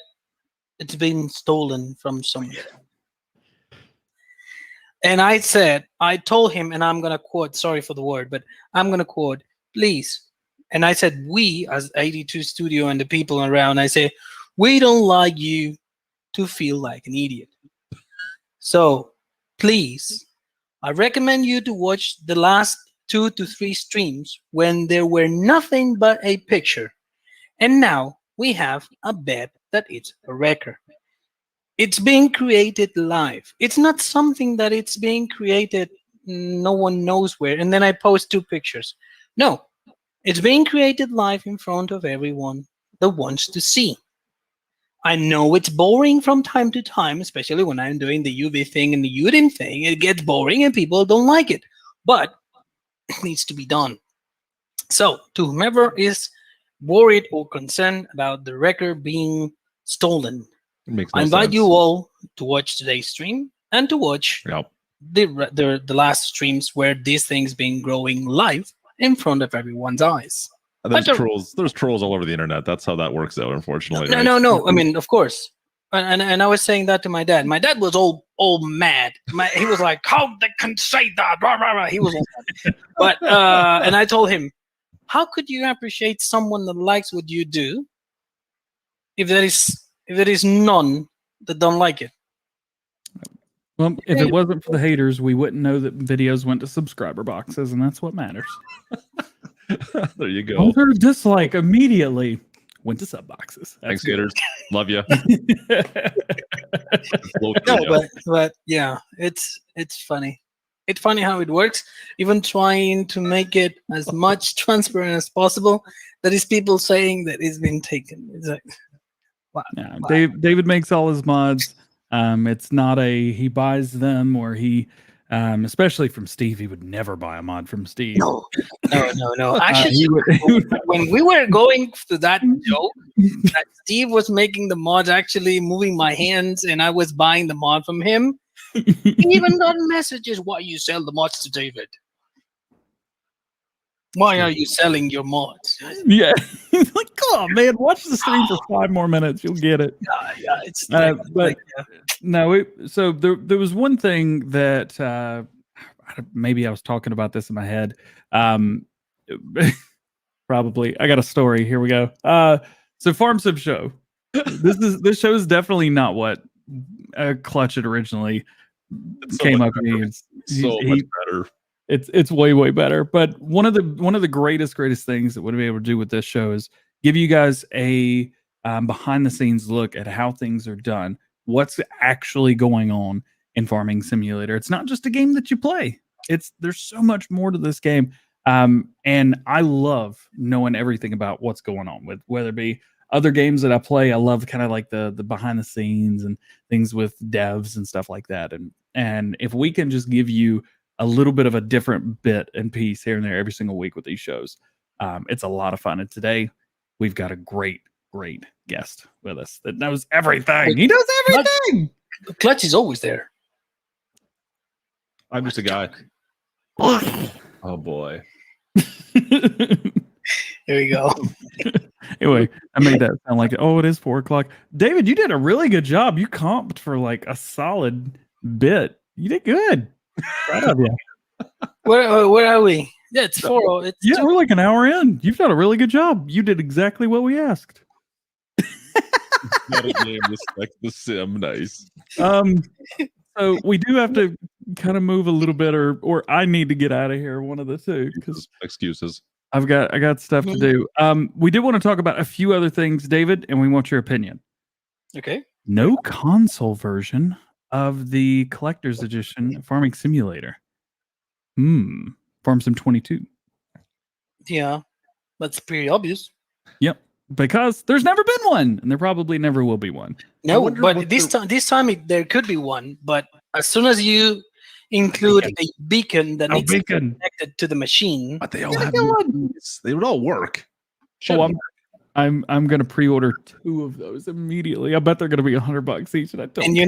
it's been stolen from somewhere. And I told him, and I'm gonna quote, sorry for the word, but I'm gonna quote, please. And I said, we as 82 Studio and the people around, I say, we don't like you to feel like an idiot. So please, I recommend you to watch the last 2 to 3 streams when there were nothing but a picture. And now we have a bed that it's a wrecker. It's being created live. It's not something that it's being created no one knows where. And then I post 2 pictures. No, it's being created live in front of everyone that wants to see. I know it's boring from time to time, especially when I'm doing the UV thing and the UDIM thing. It gets boring and people don't like it. But it needs to be done. So, to whomever is worried or concerned about the record being stolen, I invite you all to watch today's stream and to watch the last streams where these things been growing live in front of everyone's eyes. There's trolls all over the internet. That's how that works out, unfortunately. No. I mean, of course. And I was saying that to my dad. My dad was all mad. He was like, how they can say that? Blah, blah, blah. He was all mad. But and I told him, how could you appreciate someone that likes what you do if there is none that don't like it? Well, if it wasn't for the haters, we wouldn't know that videos went to subscriber boxes, and that's what matters. There you go. Alter dislike immediately went to sub boxes. Thanks, haters. Love you. No, but yeah, it's funny. It's funny how it works. Even trying to make it as much transparent as possible. There is people saying that it's been taken. It's like, wow. Yeah, David makes all his mods. It's not he buys them or he, especially from Steve, he would never buy a mod from Steve. No. Actually, when we were going through that joke, that Steve was making the mods, actually moving my hands, and I was buying the mod from him. He even got messages, why you sell the mods to David? Why are you selling your mods? Yeah. Like, come on, man, watch the stream for 5 more minutes. You'll get it. Yeah, it's no, so there was one thing that maybe I was talking about this in my head. Probably. I got a story. Here we go. So Farm Sim Show. This show is definitely not what Klutch had originally came up with. So much better. It's way better. But one of the greatest things that we'll be able to do with this show is give you guys a behind the scenes look at how things are done, what's actually going on in Farming Simulator. It's not just a game that you play. There's so much more to this game. And I love knowing everything about what's going on with whether it be other games that I play. I love kind of like the behind the scenes and things with devs and stuff like that. And if we can just give you a little bit of a different bit and piece here and there every single week with these shows, it's a lot of fun. And today we've got a great guest with us that knows everything. He knows everything. Klutch is always there. I'm just a guy. Oh boy. Here we go. Anyway, I made that sound like, oh, it is 4 o'clock. David, you did a really good job. You comped for like a solid bit. You did good. Proud of you. Where are we? Yeah, it's 4. We're like an hour in. You've done a really good job. You did exactly what we asked. Not a game like the sim. Nice. So we do have to kind of move a little bit, or I need to get out of here. One of the two, because excuses. I got stuff to do. We did want to talk about a few other things, David, and we want your opinion. Okay. No console version of the collector's edition Farming Simulator. Farm Sim 22. Yeah, that's pretty obvious. Yep, because there's never been one, and there probably never will be one. No, but this time there could be one. But as soon as you include a beacon that needs to be connected to the machine, but they all have they would all work. I'm gonna pre-order 2 of those immediately. I bet they're gonna be $100 each, and I don't. And you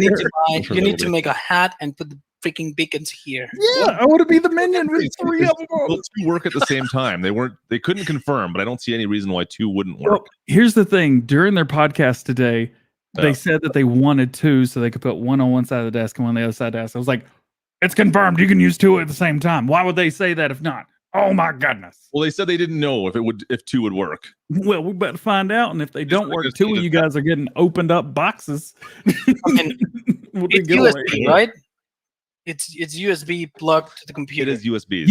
care. need to make a hat and put the freaking beacons here. Yeah, I want to be the minion with 3 of them. Well, 2 work at the same time. They couldn't confirm, but I don't see any reason why 2 wouldn't work. Well, here's the thing: during their podcast today, they said that they wanted 2 so they could put one on one side of the desk and one on the other side of the desk. I was like, it's confirmed. You can use 2 at the same time. Why would they say that if not? Oh my goodness. Well, they said they didn't know if 2 would work. Well, we better find out. And if they don't work, 2 of you guys are getting opened up boxes. I mean, it's USB, right? It's USB plugged to the computer. It is USB.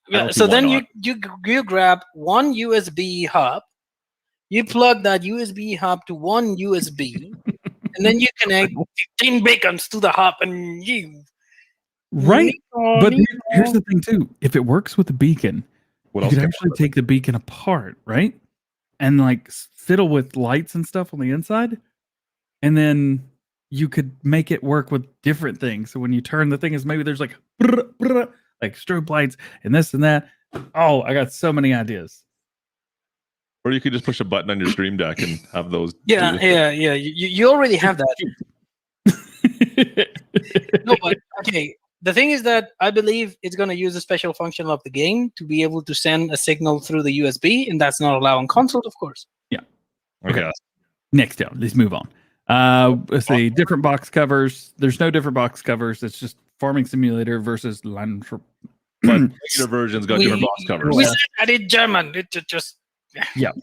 Yeah. So then you grab one USB hub, you plug that USB hub to one USB, and then you connect 15 beacons to the hub, and you. Right, but here's the thing too. If it works with the beacon, you could actually take the beacon apart, right? And like fiddle with lights and stuff on the inside, and then you could make it work with different things. So when you turn the thing, is maybe there's like strobe lights and this and that. Oh, I got so many ideas. Or you could just push a button on your Stream Deck and have those. Yeah. You already have that. No, but okay. The thing is that I believe it's going to use a special function of the game to be able to send a signal through the USB, and that's not allowed on console, of course. Yeah. Okay. Next down. Let's move on. Let's see. Different box covers. There's no different box covers. It's just Farming Simulator versus Land. Regular versions got different box covers. We said that in German. It just. Yeah.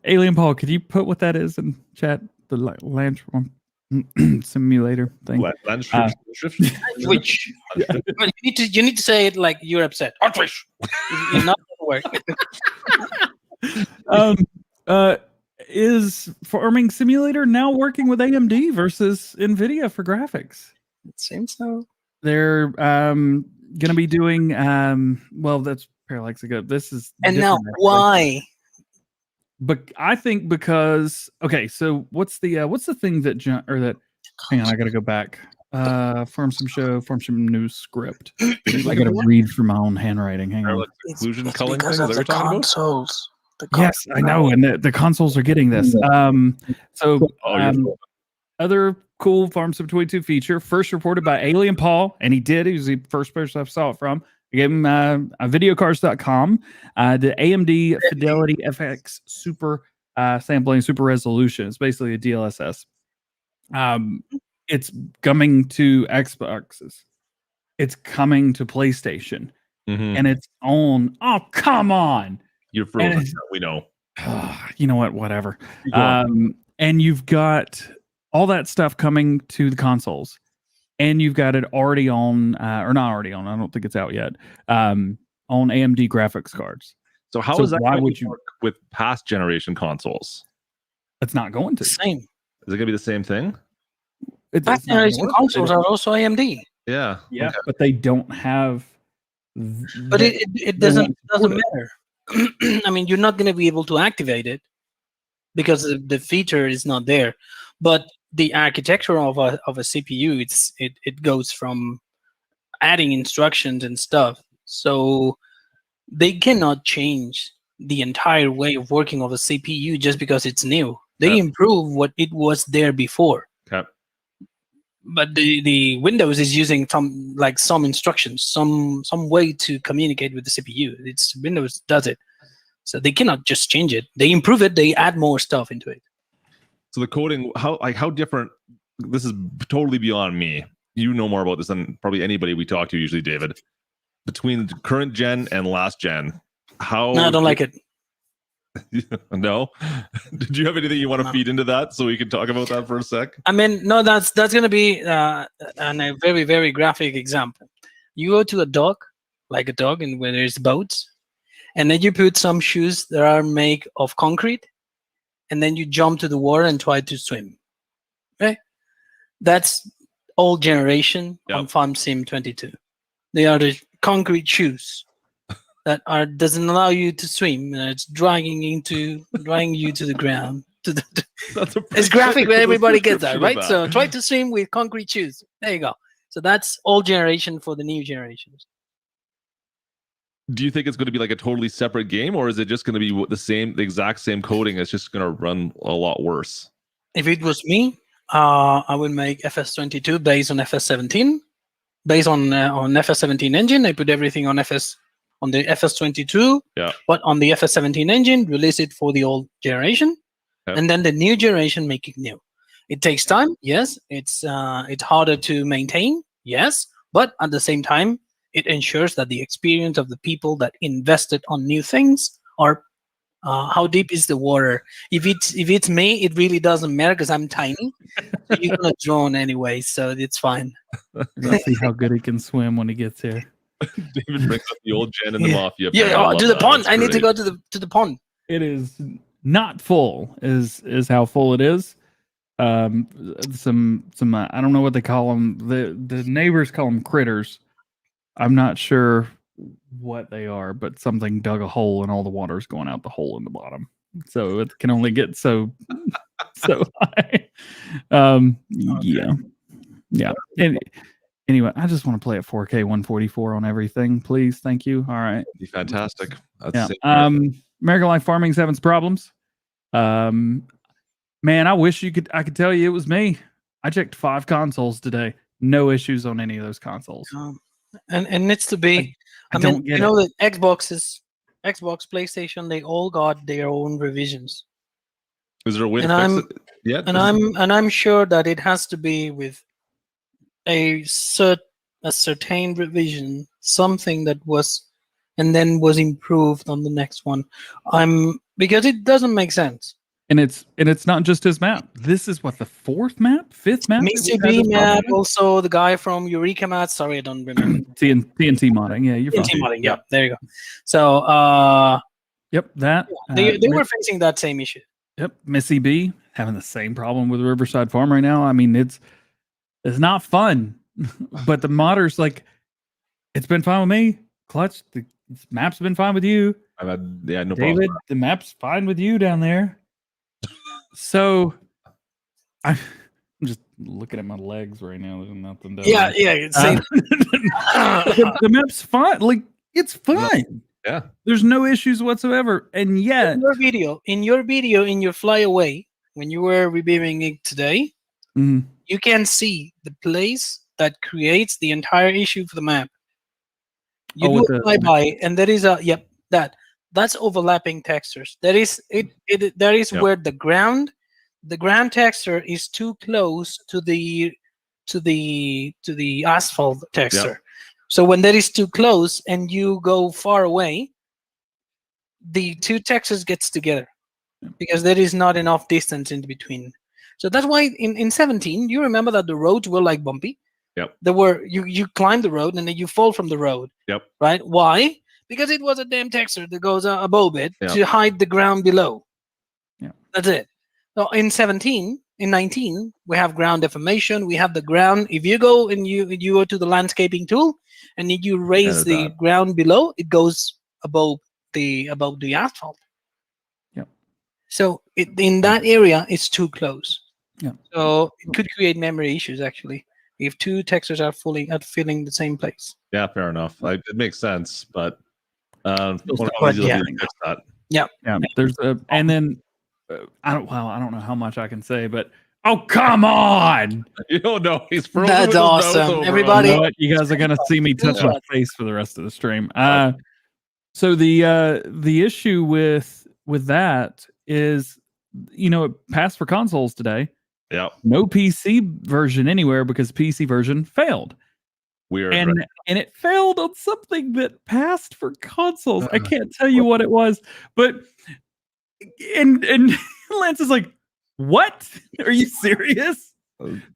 Alien Paul, could you put what that is in chat? The Land. simulator thing. Twitch. But you need to say it like you're upset. On Twitch. It's not going to work. Is Farming Simulator now working with AMD versus NVIDIA for graphics? It seems so. They're going to be doing well. That's parallax ago. This is now why? But I think because so what's the thing that hang on, I gotta go back. Form some new script. I gotta read from my own handwriting. Hang on. Exclusion culling thing that you're talking consoles. Yes, I know, and the consoles are getting this. Other cool Farm Sim 22 feature, first reported by Alien Paul, and he was the first person I saw it from. I gave him videocars.com, the AMD Fidelity FX Super sampling, super resolution. It's basically a DLSS. It's coming to Xboxes. It's coming to PlayStation. And it's on. Oh, come on. You're frozen. We know. You know what? Whatever. And you've got all that stuff coming to the consoles. And you've got it already on, or not already on, I don't think it's out yet, on AMD graphics cards. So how is that going to work with past generation consoles? It's not going to. Same. Is it going to be the same thing? Past generation consoles are also AMD. Yeah. Yeah, okay. But they don't have... But it doesn't matter. I mean, you're not going to be able to activate it because the feature is not there. But the architecture of a CPU, it goes from adding instructions and stuff. So they cannot change the entire way of working of a CPU just because it's new. They improve what it was there before. Okay. But the Windows is using some instructions, some way to communicate with the CPU. It's Windows does it. So they cannot just change it. They improve it, they add more stuff into it. So the coding, how different? This is totally beyond me. You know more about this than probably anybody we talk to usually, David. Between current gen and last gen, how? No, I don't like it. No. Did you have anything you want to feed into that so we can talk about that for a sec? I mean, no, that's going to be a very, very graphic example. You go to a dock, like a dock, and where there's boats, and then you put some shoes that are made of concrete. And then you jump to the water and try to swim. Okay? That's old generation on Farm Sim 22. They are the concrete shoes that doesn't allow you to swim. It's dragging you to the ground. It's graphic, but everybody gets that, right? So try to swim with concrete shoes. There you go. So that's old generation for the new generations. Do you think it's going to be like a totally separate game, or is it just going to be the exact same coding? It's just going to run a lot worse. If it was me, I would make FS22 based on FS17, based on FS17 engine. I put everything on the FS22, but on the FS17 engine, release it for the old generation, and then the new generation make it new. It takes time, yes. It's harder to maintain, yes, but at the same time, it ensures that the experience of the people that invested on new things are how deep is the water. If it's me, it really doesn't matter because I'm tiny. So you're gonna drown anyway, so it's fine. Let's see how good he can swim when he gets here. David brings up the old gen and the mafia. To the pond. I need to go to the pond. It is not full. Is how full it is. Some I don't know what they call them. The neighbors call them critters. I'm not sure what they are, but something dug a hole and all the water is going out the hole in the bottom. So it can only get so high. Yeah. And anyway, I just want to play at 4K 144 on everything, please. Thank you. All right. Be fantastic. That's American Life Farming's having problems. Man, I wish I could tell you it was me. I checked 5 consoles today. No issues on any of those consoles. And it needs to be. I mean, you know that Xbox, PlayStation, they all got their own revisions. Is there a way to fix it yet? And I'm sure that it has to be with a certain revision, something that was, and then was improved on the next one. Because it doesn't make sense. And it's not just his map. This is what, the fifth map that we've had MCB this map, problem with? also the guy from Eureka Mat. Sorry, I don't remember. TNT modding. Yeah, you're fine. TNT modding. Yeah, there you go. So Yep, that they were facing that same issue. Yep, Missy B having the same problem with Riverside Farm right now. I mean, it's not fun, but the modders, like, it's been fine with me. Klutch, the map's been fine with you. I've had no David, problem. the map's fine with you down there. So I'm just looking at my legs right now. There's nothing down Yeah, there. yeah. Same. The map's fine. Like, it's fine. Yeah. There's no issues whatsoever. And yet, in your video, in your flyaway, when you were reviewing it today, you can see the place that creates the entire issue for the map. You do a flyby, and there is a that's overlapping textures. That is where the ground texture is too close to the asphalt texture. Yep. So when that is too close and you go far away, the two textures gets together because there is not enough distance in between. So that's why in 17, you remember that the roads were like bumpy. Yep. There were you climb the road and then you fall from the road. Yep. Right? Why? Because it was a damn texture that goes above it to hide the ground below. Yeah. That's it. So in 19, we have ground deformation. We have the ground. If you go and you go to the landscaping tool and you raise the ground below, it goes above the asphalt. Yeah. So in that area, it's too close. Yeah. So it could create memory issues actually if two textures are filling the same place. Yeah, fair enough. It makes sense, but Yeah. There's and then I don't know how much I can say, but oh, come on! You don't know. He's frozen. That's awesome. Everybody, you know what? You guys are gonna see me touch my face for the rest of the stream. So the issue with that is, it passed for consoles today. Yeah. No PC version anywhere because PC version failed. Weird. And it failed on something that passed for consoles. I can't tell you what it was, but and Lance is like, "What? Are you serious?"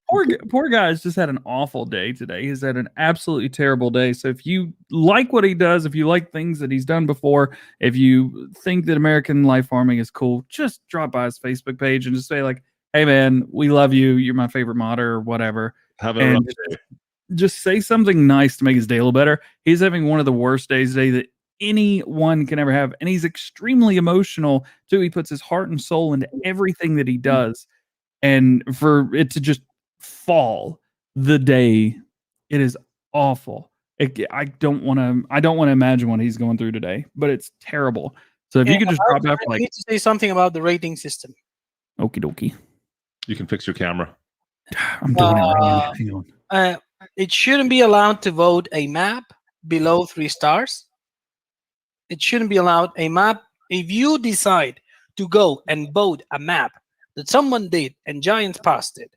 Poor guy's just had an awful day today. He's had an absolutely terrible day. So if you like what he does, if you like things that he's done before, if you think that American life farming is cool, just drop by his Facebook page and just say like, "Hey man, we love you. You're my favorite modder," or whatever. Just say something nice to make his day a little better. He's having one of the worst days today that anyone can ever have, and he's extremely emotional too. He puts his heart and soul into everything that he does, and for it to just fall the day, it is awful. I don't want to imagine what he's going through today, but it's terrible. So if you could just drop out, I need to say something about the rating system. Okie dokie. You can fix your camera. I'm doing it right now. Hang on. It shouldn't be allowed to vote a map below 3 stars. It shouldn't be allowed a map. If you decide to go and vote a map that someone did and Giants passed it,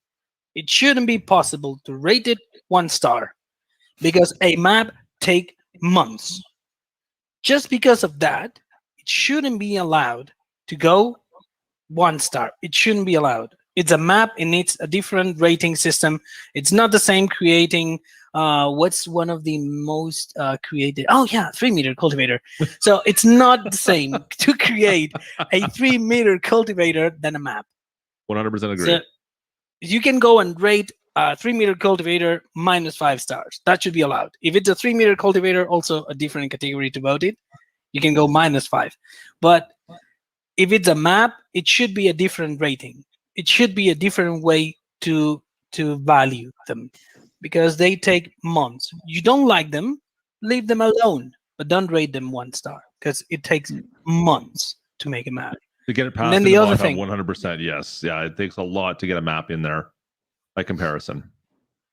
it shouldn't be possible to rate it 1 star because a map take months. Just because of that, it shouldn't be allowed to go 1 star. It shouldn't be allowed. It's a map. It needs a different rating system. It's not the same creating. What's one of the most created? Oh yeah, 3-meter cultivator. So it's not the same to create a 3-meter cultivator than a map. 100% agree. So you can go and rate a 3-meter cultivator -5 stars. That should be allowed. If it's a 3-meter cultivator, also a different category to vote it, you can go -5. But if it's a map, it should be a different rating. It should be a different way to value them because they take months. You don't like them, leave them alone, but don't rate them 1 star because it takes months to make a map. To get it past, and then the other thing, 100%, yes, yeah, it takes a lot to get a map in there by comparison.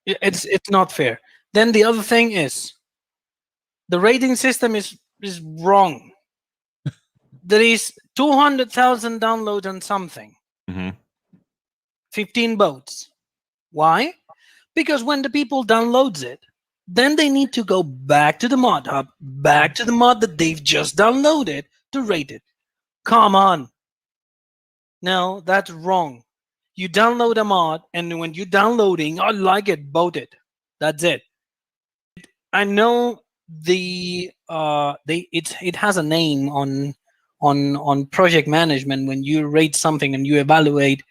It's not fair. Then the other thing is the rating system is wrong. There is 200,000 downloads on something. 15 votes. Why? Because when the people downloads it, then they need to go back to the mod hub, back to the mod that they've just downloaded to rate it. Come on. No, that's wrong. You download a mod, and when you're downloading, I like it, boat it. That's it. I know it has a name on project management when you rate something and you evaluate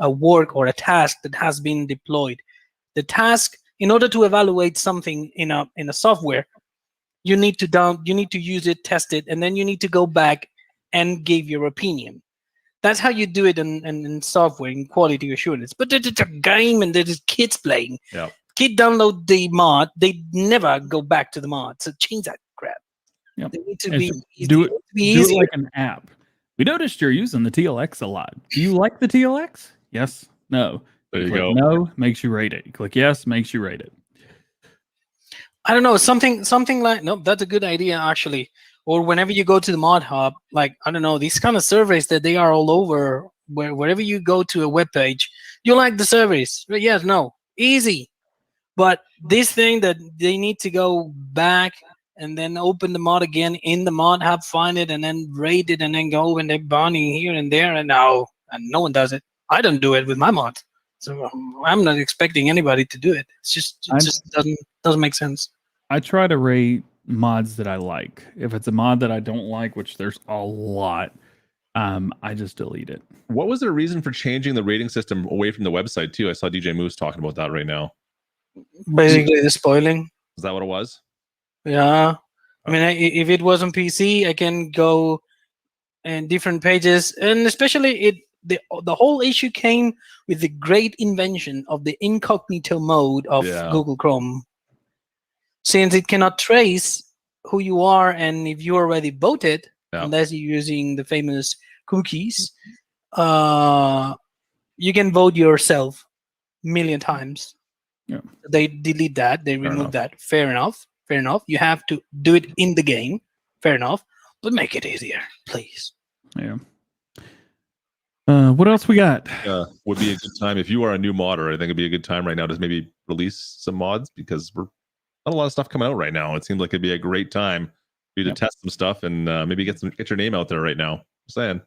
a work or a task that has been deployed. The task, in order to evaluate something in a software, you need to use it, test it, and then you need to go back and give your opinion. That's how you do it in software, in quality assurance. But it's a game and there's kids playing. Yeah. Kid download the mod, they never go back to the mod. So change that crap. Yep. They need to And be so easy. do it, To be do it easier. like an app. We noticed you're using the TLX a lot. Do you like the TLX? Yes. No. There you click go. No makes you rate it. You click yes makes you rate it. I don't know, something like, no, that's a good idea actually. Or whenever you go to the mod hub, like, I don't know, these kind of surveys that they are all over, wherever you go to a web page, you like the surveys? Yes, no, easy. But this thing that they need to go back and then open the mod again in the mod hub, find it, and then rate it, and then go and they're bounding here and there, and no one does it. I don't do it with my mod, so I'm not expecting anybody to do it. It just doesn't make sense. I try to rate mods that I like. If it's a mod that I don't like, which there's a lot, I just delete it. What was the reason for changing the rating system away from the website too? I saw DJ Moose talking about that right now. Basically, the spoiling. Is that what it was? Yeah. I mean, if it was on PC, I can go in different pages, and especially the whole issue came with the great invention of the incognito mode of Google Chrome. Since it cannot trace who you are and if you already voted, unless you're using the famous cookies, you can vote yourself a million times. Yeah. They delete that. They remove that. Fair enough. Fair enough. You have to do it in the game. Fair enough. But make it easier, please. Yeah. What else we got? Would be a good time if you are a new modder. I think it'd be a good time right now to maybe release some mods, because we're not a lot of stuff coming out right now. It seems like it'd be a great time for you to test some stuff and maybe get your name out there right now. Just saying.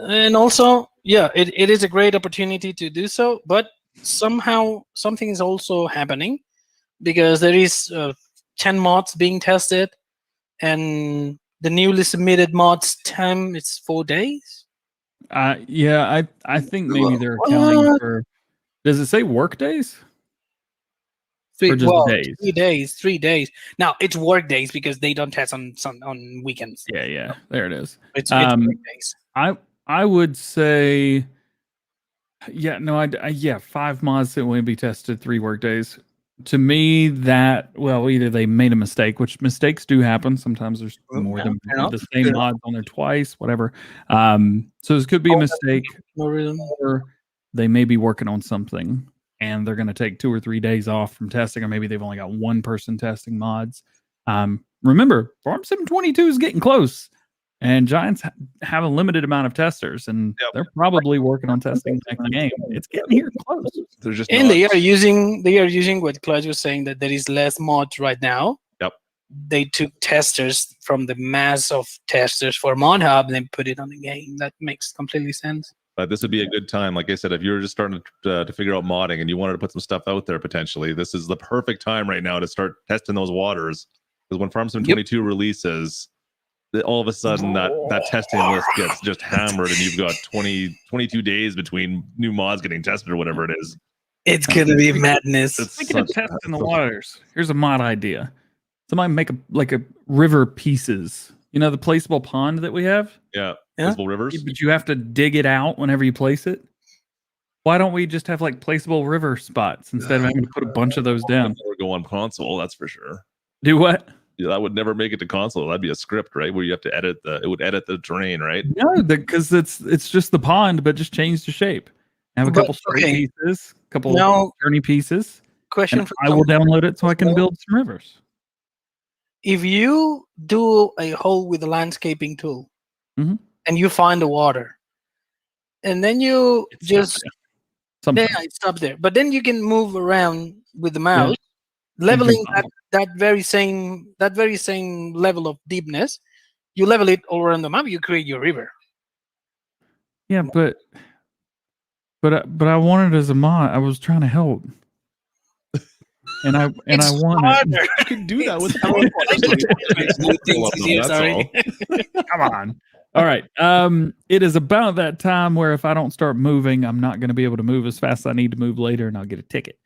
And also, yeah, it is a great opportunity to do so. But somehow something is also happening, because there is 10 mods being tested, and the newly submitted mods time is 4 days. Yeah, I think maybe they're accounting for. Does it say work days? Or just days? 3 days. Now it's work days because they don't test on weekends. Yeah, there it is. It's work days. I would say, yeah, 5 mods that will be tested 3 work days. To me, that, well, either they made a mistake, which mistakes do happen. Sometimes there's more than the same mods on there twice, whatever. So this could be a mistake, or they may be working on something and they're going to take 2 or 3 days off from testing, or maybe they've only got one person testing mods. Remember, Farm Sim 22 is getting close, and Giants have a limited amount of testers, and they're probably working on testing the next game. It's getting here close. They are using what Klutch was saying, that there is less mods right now. Yep. They took testers from the mass of testers for Mod Hub and then put it on the game. That makes completely sense. But this would be a good time. Like I said, if you're just starting to figure out modding and you wanted to put some stuff out there potentially, this is the perfect time right now to start testing those waters. Because when Farm Sim 22 releases, all of a sudden that testing list gets just hammered, and you've got 22 days between new mods getting tested or whatever it is. It's going to be madness. Speaking of testing the waters, here's a mod idea. Somebody make a river pieces. You know, the placeable pond that we have? Yeah. Placeable rivers. But you have to dig it out whenever you place it. Why don't we just have like placeable river spots instead of having to put a bunch of those down? Or go on console, that's for sure. Do what? Yeah, that would never make it to console. That'd be a script, right? Where you have to edit it would edit the terrain, right? No, because it's just the pond, but just change the shape. Have a couple straight pieces, a couple journey pieces. Question: I will download it so I can build some rivers. If you do a hole with a landscaping tool, and you find the water, and then you it stops there. But then you can move around with the mouse, leveling that very same level of deepness. You level it all around the map. You create your river. Yeah, but I wanted as a mod. I was trying to help. And I want it. You can do that with the podcast. Come on. All right. It is about that time where if I don't start moving, I'm not going to be able to move as fast as I need to move later, and I'll get a ticket.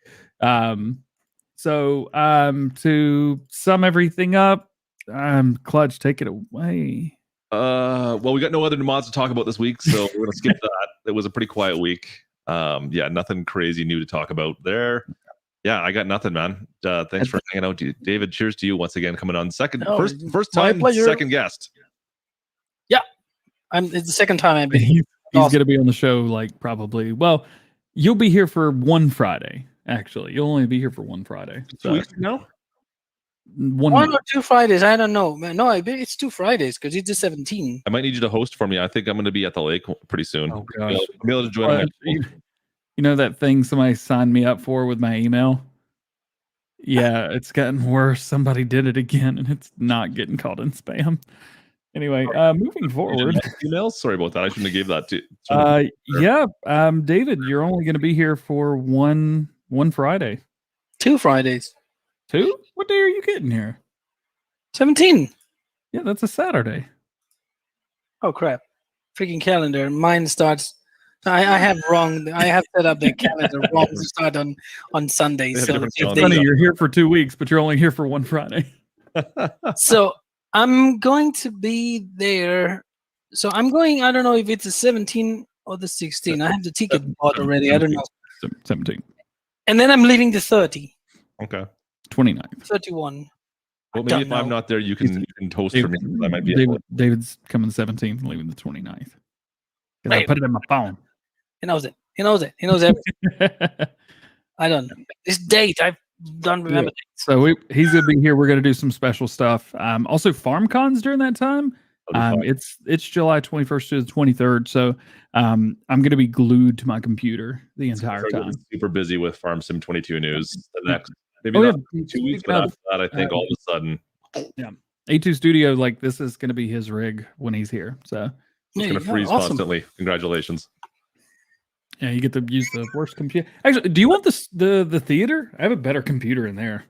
So to sum everything up, Klutch, take it away. Well, we got no other mods to talk about this week, so we're gonna skip that. It was a pretty quiet week. Yeah, nothing crazy new to talk about there. Yeah, I got nothing, man. Thanks for hanging out, David. Cheers to you once again, coming on first time, second guest. Yeah, it's the second time I've been. He's gonna be on the show, like probably. Well, you'll be here for one Friday. Actually, you'll only be here for one Friday. 2 weeks now. One or 2 Fridays, I don't know, man. No, it's 2 Fridays because it's the 17th. I might need you to host for me. I think I'm going to be at the lake pretty soon. Oh gosh, I'll be able to join. You know that thing somebody signed me up for with my email? Yeah, it's gotten worse. Somebody did it again, and it's not getting caught in spam. Anyway, moving forward. Emails. Sorry about that. I shouldn't have gave that to. Yeah. David, you're only going to be here for one Friday. 2 Fridays. 2? What day are you getting here? 17. Yeah, that's a Saturday. Oh crap! Freaking calendar. Mine starts. I have set up the calendar wrong to start on Sundays. So it's funny, you're here for 2 weeks, but you're only here for one Friday. So I'm going to be there. So I'm going. I don't know if it's the 17 or the 16. I have the ticket bought already. I don't know. 17. And then I'm leaving the 30. Okay. 29. 31. Well, maybe if I'm not there, you can toast for me. I might be David's coming 17th and leaving the 29th. I put it in my phone. He knows it. He knows everything. I don't know. This date, I don't remember. Yeah. So he's going to be here. We're going to do some special stuff. Also, FarmCon's during that time. It's July 21st to the 23rd. So I'm going to be glued to my computer the entire time. Super busy with Farm Sim 22 news. The next, maybe not 2 weeks, but after that, I think all of a sudden. Yeah. A2 Studio, like this is going to be his rig when he's here. So it's going to freeze constantly. Congratulations. Yeah, you get to use the worst computer. Actually, do you want the theater? I have a better computer in there.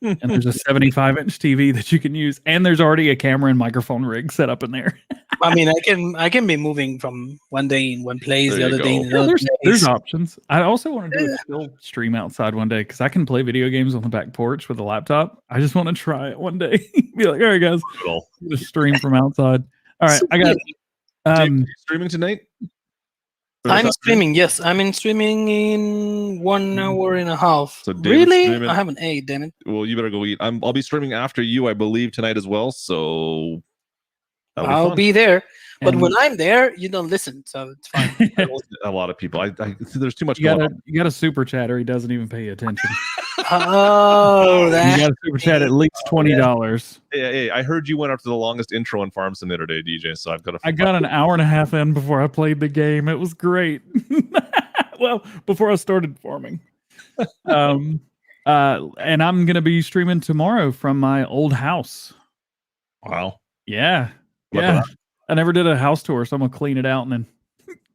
And there's a 75-inch TV that you can use, and there's already a camera and microphone rig set up in there. I mean, I can be moving from one day in one place, the other day in another place. There's options. I also want to do a still stream outside one day because I can play video games on the back porch with a laptop. I just want to try it one day. Be like, all right, guys, just stream from outside. All right, I got. Streaming tonight. I'm streaming. Yes, I'm streaming in 1 hour and a half. So really, streaming. I haven't ate. Damn it. Well, you better go eat. I'll be streaming after you, I believe, tonight as well. So I'll be there. But when I'm there, you don't listen, so it's fine. A lot of people. There's too much going on. You got a super chatter. He doesn't even pay attention. Oh, that. You got a super chat at least $20. Hey, I heard you went after the longest intro on Farm Sim today, DJ. So I've got. I got an hour and a half in before I played the game. It was great. Well, before I started farming. And I'm gonna be streaming tomorrow from my old house. Wow. Yeah. Yeah. I never did a house tour, so I'm gonna clean it out and then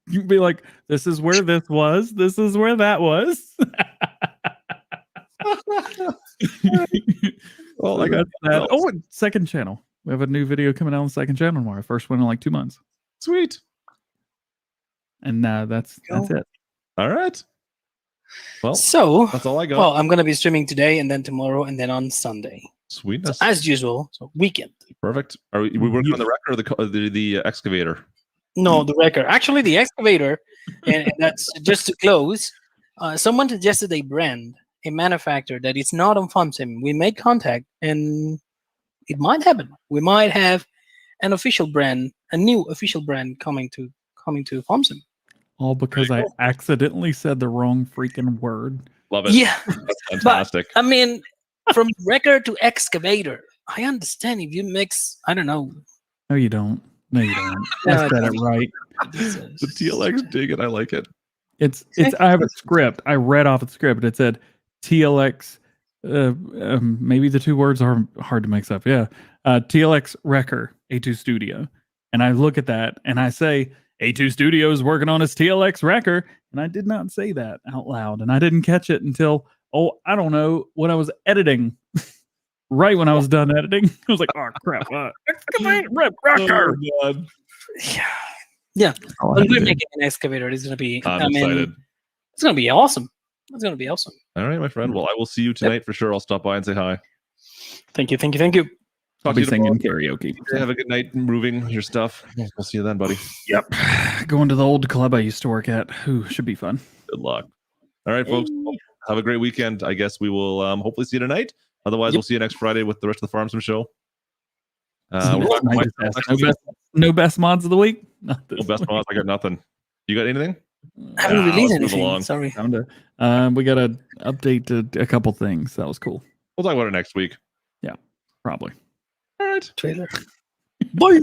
you'd be like, this is where this was, this is where that was. Well, I got that. Oh, and second channel. We have a new video coming out on the second channel tomorrow. First one in like 2 months. Sweet. And that's it. All right. Well, so that's all I got. Well, I'm gonna be streaming today and then tomorrow and then on Sunday. Sweetness. So, as usual, so weekend. Perfect. Are we working on the record or the excavator? No, the record. Actually, the excavator, and that's just to close. Someone suggested a brand, a manufacturer that is not on FarmSim. We made contact, and it might happen. We might have an official brand, a new official brand coming to FarmSim. All because I accidentally said the wrong freaking word. Love it. Yeah, that's fantastic. But, I mean, from record to excavator, I understand if you mix. I don't know. No, you don't. No, you don't. I said it right. The TLX dig it. I like it. It's. I have a script. I read off the script. It said TLX. Maybe the two words are hard to mix up. Yeah. TLX Wrecker A2 Studio, and I look at that and I say, A2 Studios working on his TLX wrecker, and I did not say that out loud, and I didn't catch it until I don't know, when I was editing. Right when I was done editing, I was like, "Oh crap! Excavator wrecker!" Oh, God. Yeah. When we're making an excavator, it's gonna be. I'm excited. It's gonna be awesome. It's gonna be awesome. All right, my friend. Well, I will see you tonight for sure. I'll stop by and say hi. Thank you. I'll be singing karaoke. Have a good night moving your stuff. We'll see you then, buddy. Yep. Going to the old club I used to work at. Ooh, should be fun. Good luck. All right, folks. Have a great weekend. I guess we will hopefully see you tonight. Otherwise, we'll see you next Friday with the rest of the Farm Sim show. No best mods of the week. No best mods. I got nothing. You got anything? I haven't released anything. Sorry. We got to update a couple things. That was cool. We'll talk about it next week. Yeah, probably. All right. Trailer. Bye.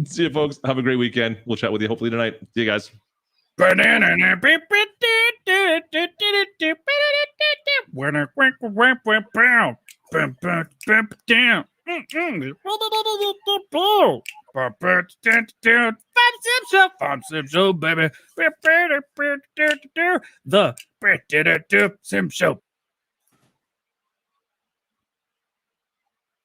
See you, folks. Have a great weekend. We'll chat with you hopefully tonight. See you guys. Farm Sim Show, baby. The Sim Show.